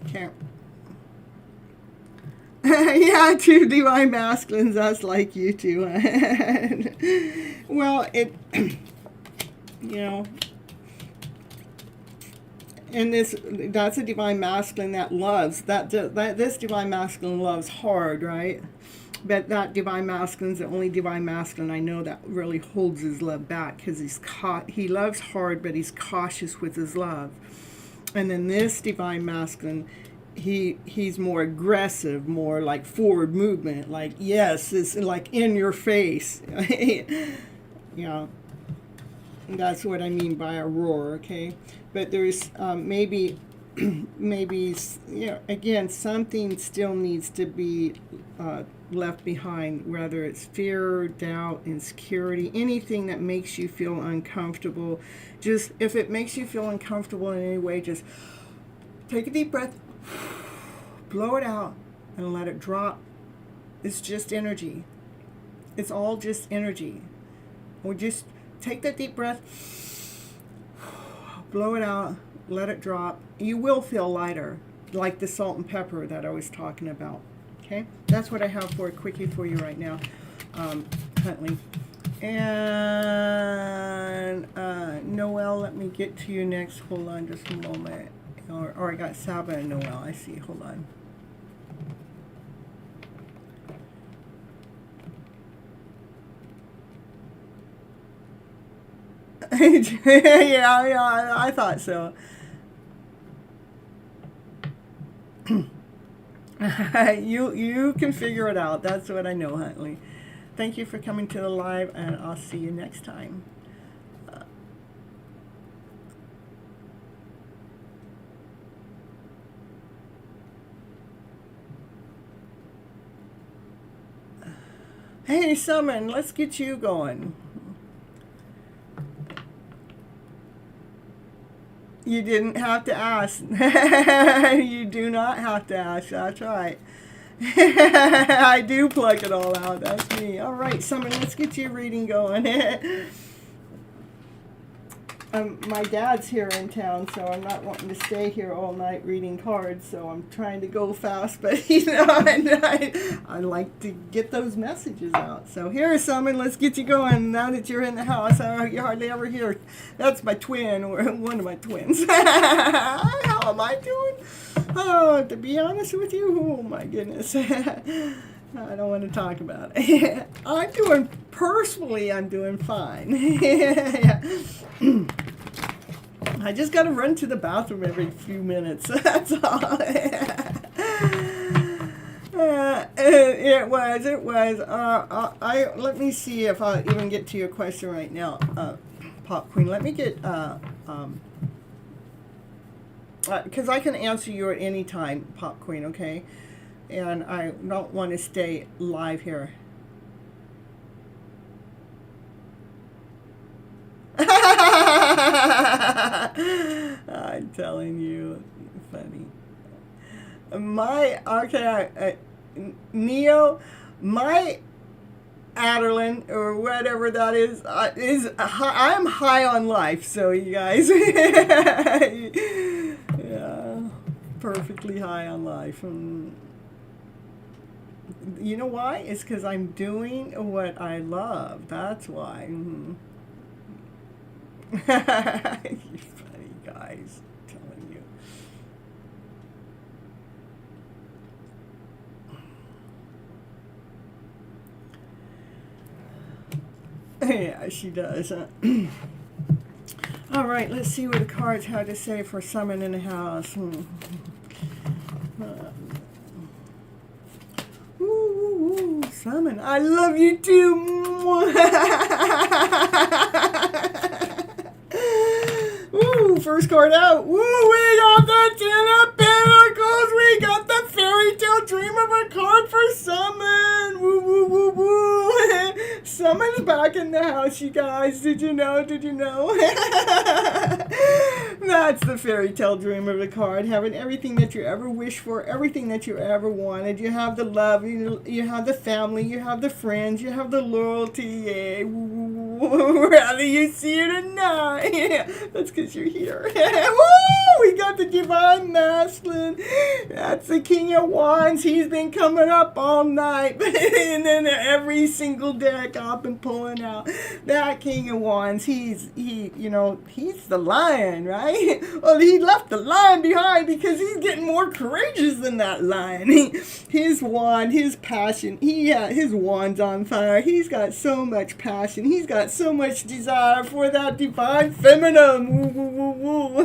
Okay. Yeah, two divine masculines, that's like you two. Well, it, you know, and that's a divine masculine that loves, this divine masculine loves hard, right? But that divine masculine is the only divine masculine I know that really holds his love back, because he loves hard, but he's cautious with his love. And then this divine masculine, he's more aggressive, more like forward movement, like, yes, it's like in your face. Yeah, that's what I mean by a roar, okay? But there's maybe, you know, again, something still needs to be left behind, whether it's fear, doubt, insecurity, anything that makes you feel uncomfortable. Just, if it makes you feel uncomfortable in any way, just take a deep breath, blow it out, and let it drop. It's just energy. It's all just energy. Or just take that deep breath, blow it out, let it drop. You will feel lighter, like the salt and pepper that I was talking about. Okay, that's what I have for a quickie for you right now, Huntley. And Noel, let me get to you next. Hold on just a moment. Or I got Saba and Noel. I see. Hold on. yeah, I thought so. You can figure it out. That's what I know, Huntley. Thank you for coming to the live, and I'll see you next time. Hey, Summon, let's get you going. You didn't have to ask. You do not have to ask. That's right. I do plug it all out. That's me. All right, Summon, let's get your reading going. My dad's here in town, so I'm not wanting to stay here all night reading cards, so I'm trying to go fast, but you know, I like to get those messages out. So here, Summon, let's get you going. Now that you're in the house, you hardly ever hear. That's my twin, or one of my twins. How am I doing? Oh, to be honest with you, oh my goodness. I don't want to talk about it. Personally, I'm doing fine. Yeah. I just got to run to the bathroom every few minutes. That's all. It was. Let me see if I'll even get to your question right now, Pop Queen. Let me get, because I can answer you at any time, Pop Queen, okay? And I don't want to stay live here. I'm telling you, funny. Neo, my Adeline, or whatever that is I'm high on life, so you guys, yeah, perfectly high on life. You know why? It's because I'm doing what I love. That's why. You funny guys, I'm telling you. Yeah, she does. All right, let's see what the cards had to say for Summon in the house. Ooh, Summon, I love you too. Ooh, first card out. Ooh, we got the 10 of dream of a card for Summon. Woo, woo, woo, woo. Summon's back in the house, you guys. Did you know? Did you know? That's the fairy tale dream of a card. Having everything that you ever wished for, everything that you ever wanted. You have the love, you have the family, you have the friends, you have the loyalty. Yay. Rather you see it or not. Yeah, that's because you're here. Woo! We got the Divine Masculine. That's the King of Wands. He's been coming up all night. And then every single deck I've been pulling out. That King of Wands, he's the lion, right? Well, he left the lion behind because he's getting more courageous than that lion. His wand, his passion, his wand's on fire. He's got so much passion. He's got so much desire for that divine feminine. Woo, woo, woo, woo.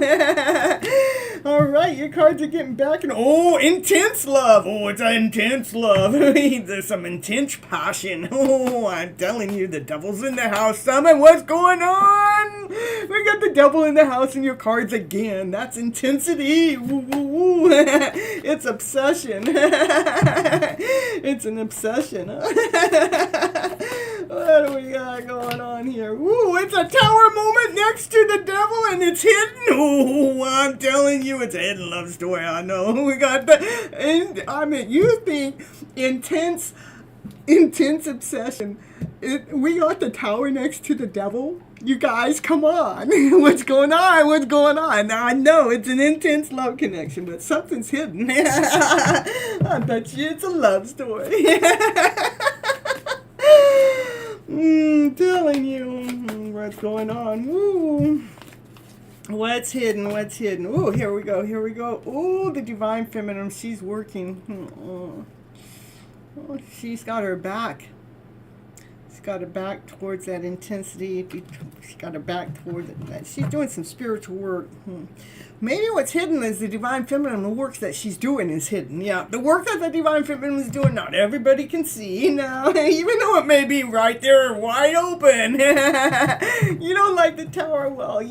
All right, your cards are getting back. Oh, intense love. Oh, it's an intense love. There's some intense passion. Oh, I'm telling you, the devil's in the house. Summon, what's going on? We got the devil in the house in your cards again. That's intensity. Woo, woo, woo. It's obsession. It's an obsession. What do we got going on here? Ooh, it's a tower moment next to the devil and it's hidden. Oh, I'm telling you, it's a hidden love story. I know. We got you think intense obsession. We got the tower next to the devil. You guys, come on. What's going on? What's going on? Now, I know it's an intense love connection, but something's hidden. I bet you it's a love story. Telling you what's going on. Ooh. What's hidden? What's hidden? Ooh, here we go. Here we go. Ooh, the divine feminine. She's working. Oh, she's got her back. She's got her back towards that intensity. She's got her back towards that. She's doing some spiritual work. Maybe what's hidden is the divine feminine. The work that she's doing is hidden. Yeah, the work that the divine feminine is doing, not everybody can see. No, even though it may be right there, wide open. You don't like the tower? Well, if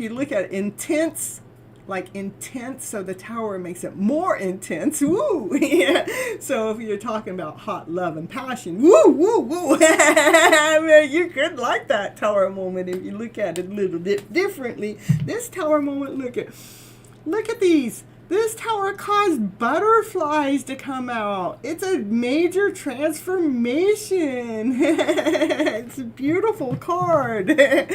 you look at intense. Like intense, so the tower makes it more intense. Woo! Yeah. So if you're talking about hot love and passion, woo, woo, woo. You could like that tower moment if you look at it a little bit differently. This tower moment, look at these. This tower caused butterflies to come out. It's a major transformation. It's a beautiful card. You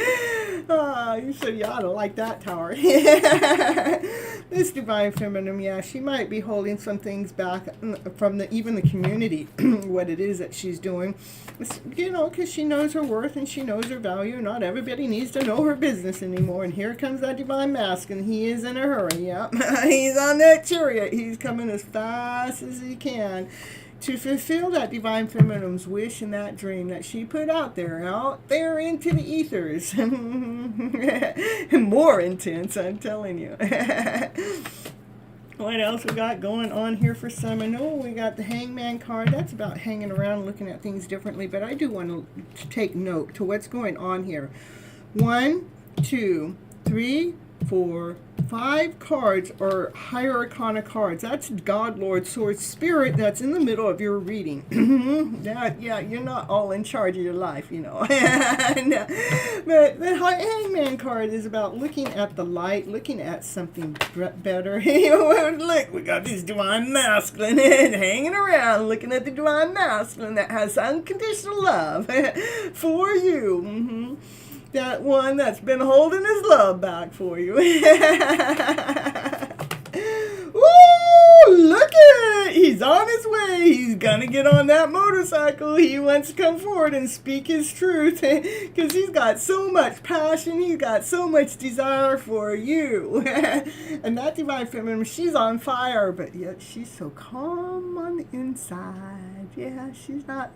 ought to like that tower. This divine feminine, yeah, she might be holding some things back from even the community, what it is that she's doing. Because she knows her worth and she knows her value. Not everybody needs to know her business anymore. And here comes that divine mask, and he is in a hurry. Yep, he's on that chariot. He's coming as fast as he can to fulfill that divine feminine's wish and that dream that she put out there into the ethers. More intense, I'm telling you. What else we got going on here for Summon? Oh, we got the Hangman card. That's about hanging around, looking at things differently. But I do want to take note to what's going on here. 1, 2, 3, 4, 5 cards are higher arcana cards. That's God, Lord, Sword, Spirit that's in the middle of your reading. Yeah, you're not all in charge of your life, No. But the Hangman card is about looking at the light, looking at something better. Look, we got this divine masculine hanging around, looking at the divine masculine that has unconditional love for you. That one that's been holding his love back for you. Woo! Look at it! He's on his way. He's gonna get on that motorcycle. He wants to come forward and speak his truth because he's got so much passion. He's got so much desire for you. And that divine feminine, she's on fire, but yet she's so calm on the inside. Yeah, she's not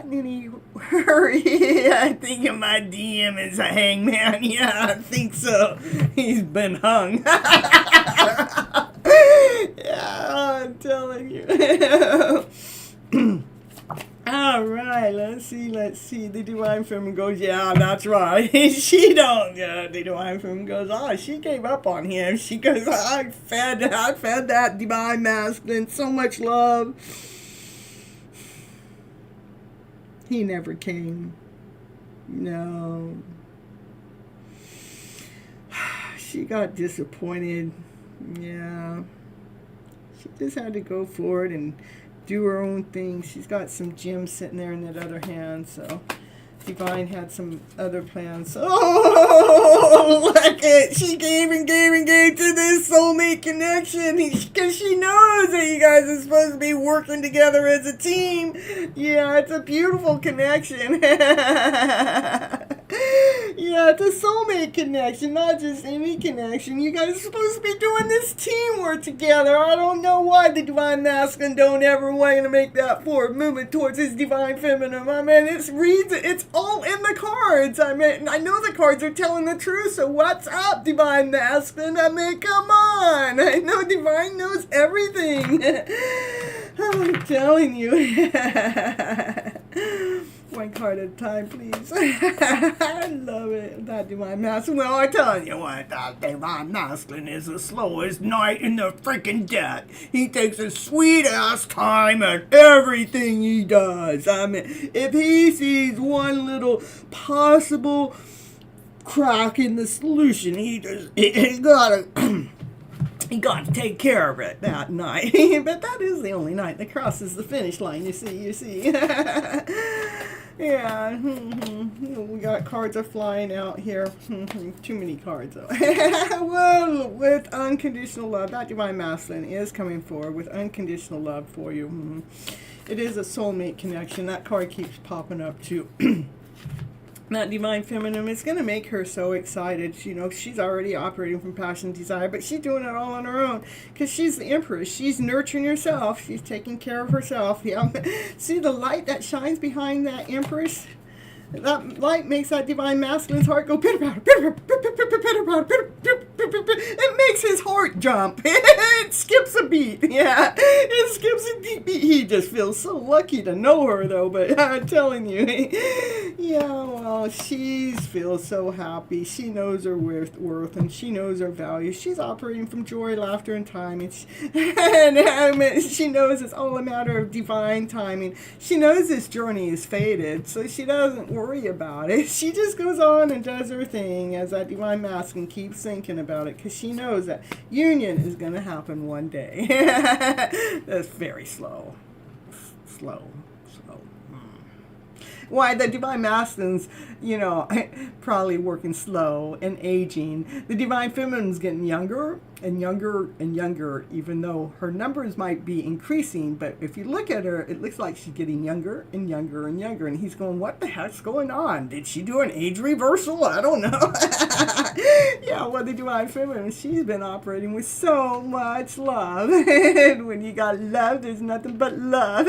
in any hurry. I think my DM is a hangman. Yeah, I think so. He's been hung. Yeah, I'm telling you. All right, let's see. let's see. The divine feminine goes, yeah, that's right. She don't. The divine feminine goes, oh, she gave up on him. She goes, I fed that divine masculine so much love. He never came. No. She got disappointed. Yeah. She just had to go forward and do her own thing. She's got some gems sitting there in that other hand, so Divine had some other plans. Oh, look it! She gave and gave and gave to this soulmate connection because she knows that you guys are supposed to be working together as a team. Yeah, it's a beautiful connection. Yeah, it's a soulmate connection, not just any connection. You guys are supposed to be doing this teamwork together. I don't know why the divine masculine don't ever want to make that forward movement towards his divine feminine. I mean, it's all in the cards. I mean, I know the cards are telling the truth, so what's up, divine masculine? I mean, come on. I know divine knows everything. I'm telling you. One card at a time, please. I love it. That divine masculine. Well, I tell you what, that divine masculine is the slowest knight in the freaking deck. He takes a sweet ass time at everything he does. I mean, if he sees one little possible crack in the solution, he gotta he got to take care of it that night. But that is the only night that crosses the finish line, you see. Yeah, we got cards are flying out here. Too many cards, though. Well, with unconditional love, that divine masculine is coming forward with unconditional love for you. It is a soulmate connection. That card keeps popping up, too. That divine feminine is going to make her so excited. You know, she's already operating from passion and desire, but she's doing it all on her own because she's the empress. She's nurturing herself. She's taking care of herself. Yeah. See the light that shines behind that empress? That light makes that divine masculine's heart go pitter-patter, pitter-patter, pitter-patter. It makes his heart jump. It skips a beat. Yeah, it skips a beat. He just feels so lucky to know her, though, but I'm telling you. Yeah, well, she feels so happy. She knows her worth, and she knows her value. She's operating from joy, laughter, and timing. And she knows it's all a matter of divine timing. She knows this journey is fated, so she doesn't worry about it. She just goes on and does her thing as that divine masculine keeps thinking about it because she knows that union is going to happen one day. That's very slow. Slow. Why, the divine masculine's, you know, probably working slow and aging. The divine feminine's getting younger and younger and younger, even though her numbers might be increasing. But if you look at her, it looks like she's getting younger and younger and younger. And he's going, what the heck's going on? Did she do an age reversal? I don't know. Yeah, well, the divine feminine, she's been operating with so much love. And when you got love, there's nothing but love.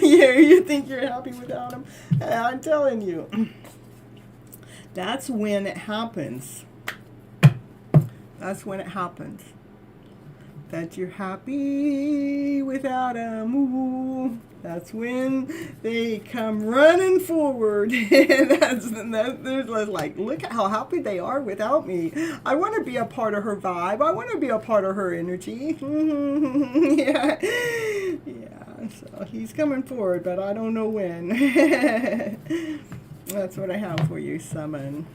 You think you're happy without him? I'm telling you. That's when it happens. That's when it happens. That you're happy without them. Ooh, that's when they come running forward. They're like, look at how happy they are without me. I want to be a part of her vibe. I want to be a part of her energy. Yeah. Yeah. So he's coming forward, but I don't know when. That's what I have for you, Summon.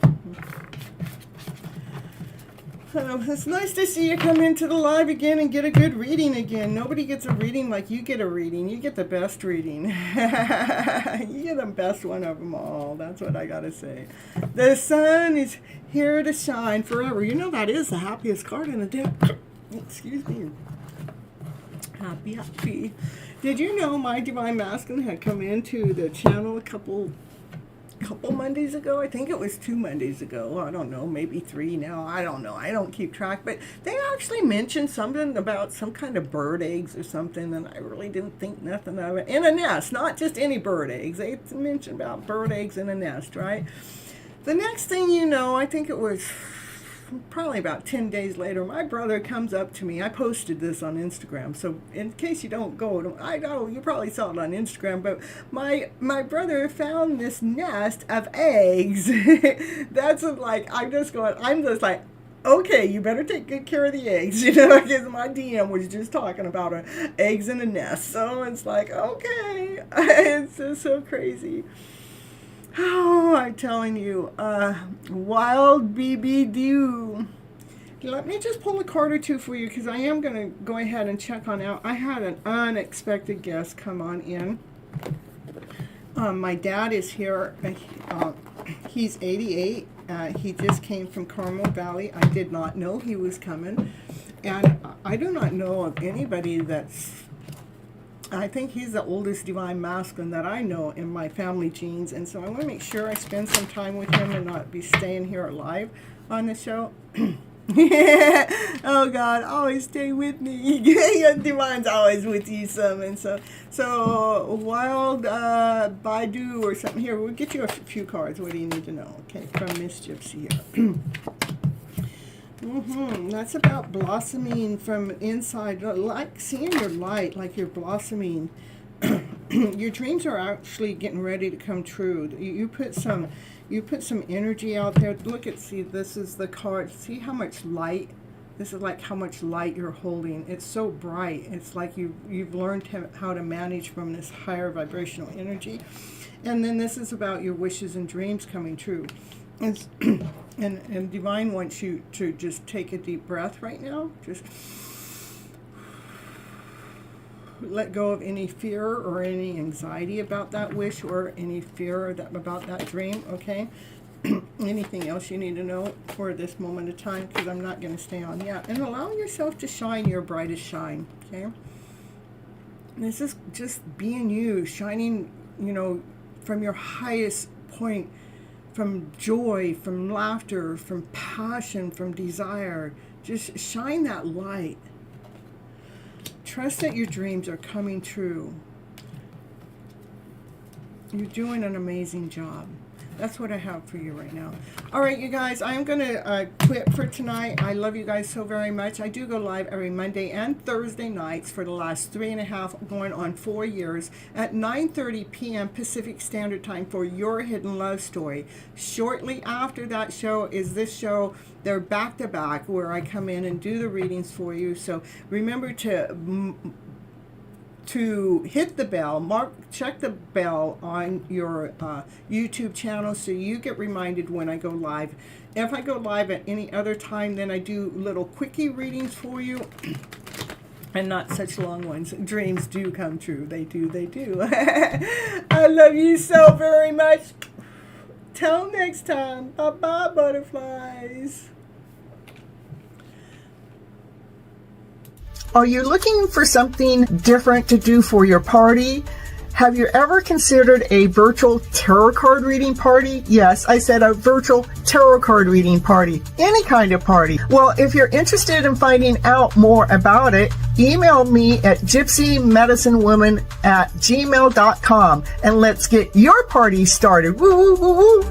It's nice to see you come into the live again and get a good reading again. Nobody gets a reading like you get a reading. You get the best reading. You get the best one of them all. That's what I gotta say. The sun is here to shine forever. You know that is the happiest card in the deck. Excuse me. Happy. Did you know my divine masculine had come into the channel a couple Mondays ago? I think it was 2 Mondays ago. I don't know, maybe 3 now. I don't know. I don't keep track. But they actually mentioned something about some kind of bird eggs or something, and I really didn't think nothing of it. In a nest, not just any bird eggs. They mentioned about bird eggs in a nest, right? The next thing you know, I think it was probably about 10 days later, my brother comes up to me. I posted this on Instagram, so in case you don't go, I know you probably saw it on Instagram, but my brother found this nest of eggs. That's like, I'm just like, okay, you better take good care of the eggs, because my DM was just talking about eggs in a nest. So it's like, okay, it's just so crazy. Oh, I'm telling you, wild BB-do. Let me just pull a card or two for you, because I am going to go ahead and check on out. I had an unexpected guest come on in. My dad is here. He's 88. He just came from Carmel Valley. I did not know he was coming. And I do not know of anybody that's... I think he's the oldest divine masculine that I know in my family genes, and so I want to make sure I spend some time with him and not be staying here alive on the show. Oh God, always stay with me. Your divine's always with you some, and so wild Baidu or something. Here, we'll get you a few cards. What do you need to know? Okay, from Miss Gypsy here. That's about blossoming from inside, like seeing your light, like you're blossoming. Your dreams are actually getting ready to come true. You put some energy out there. See, this is the card. See how much light. This is like how much light you're holding. It's so bright. It's like you've learned how to manage from this higher vibrational energy. And then this is about your wishes and dreams coming true. And Divine wants you to just take a deep breath right now. Just let go of any fear or any anxiety about that wish or any fear about that dream, okay? Anything else you need to know for this moment of time, because I'm not going to stay on yet. And allow yourself to shine your brightest shine, okay? This is just being you, shining, from your highest point, from joy, from laughter, from passion, from desire. Just shine that light. Trust that your dreams are coming true. You're doing an amazing job. That's what I have for you right now. All right, you guys, I'm going to quit for tonight. I love you guys so very much. I do go live every Monday and Thursday nights for the last 3.5, going on 4 years at 9:30 p.m. Pacific Standard Time for Your Hidden Love Story. Shortly after that show is this show. They're back to back, where I come in and do the readings for you. So remember to hit the bell, check the bell on your YouTube channel so you get reminded when I go live. If I go live at any other time, then I do little quickie readings for you and not such long ones. Dreams do come true. They do. I love you so very much. Till next time. Bye-bye, butterflies. Are you looking for something different to do for your party? Have you ever considered a virtual tarot card reading party? Yes, I said a virtual tarot card reading party. Any kind of party. Well, if you're interested in finding out more about it, email me at gypsymedicinewoman@gmail.com and let's get your party started. Woo, woo, woo, woo.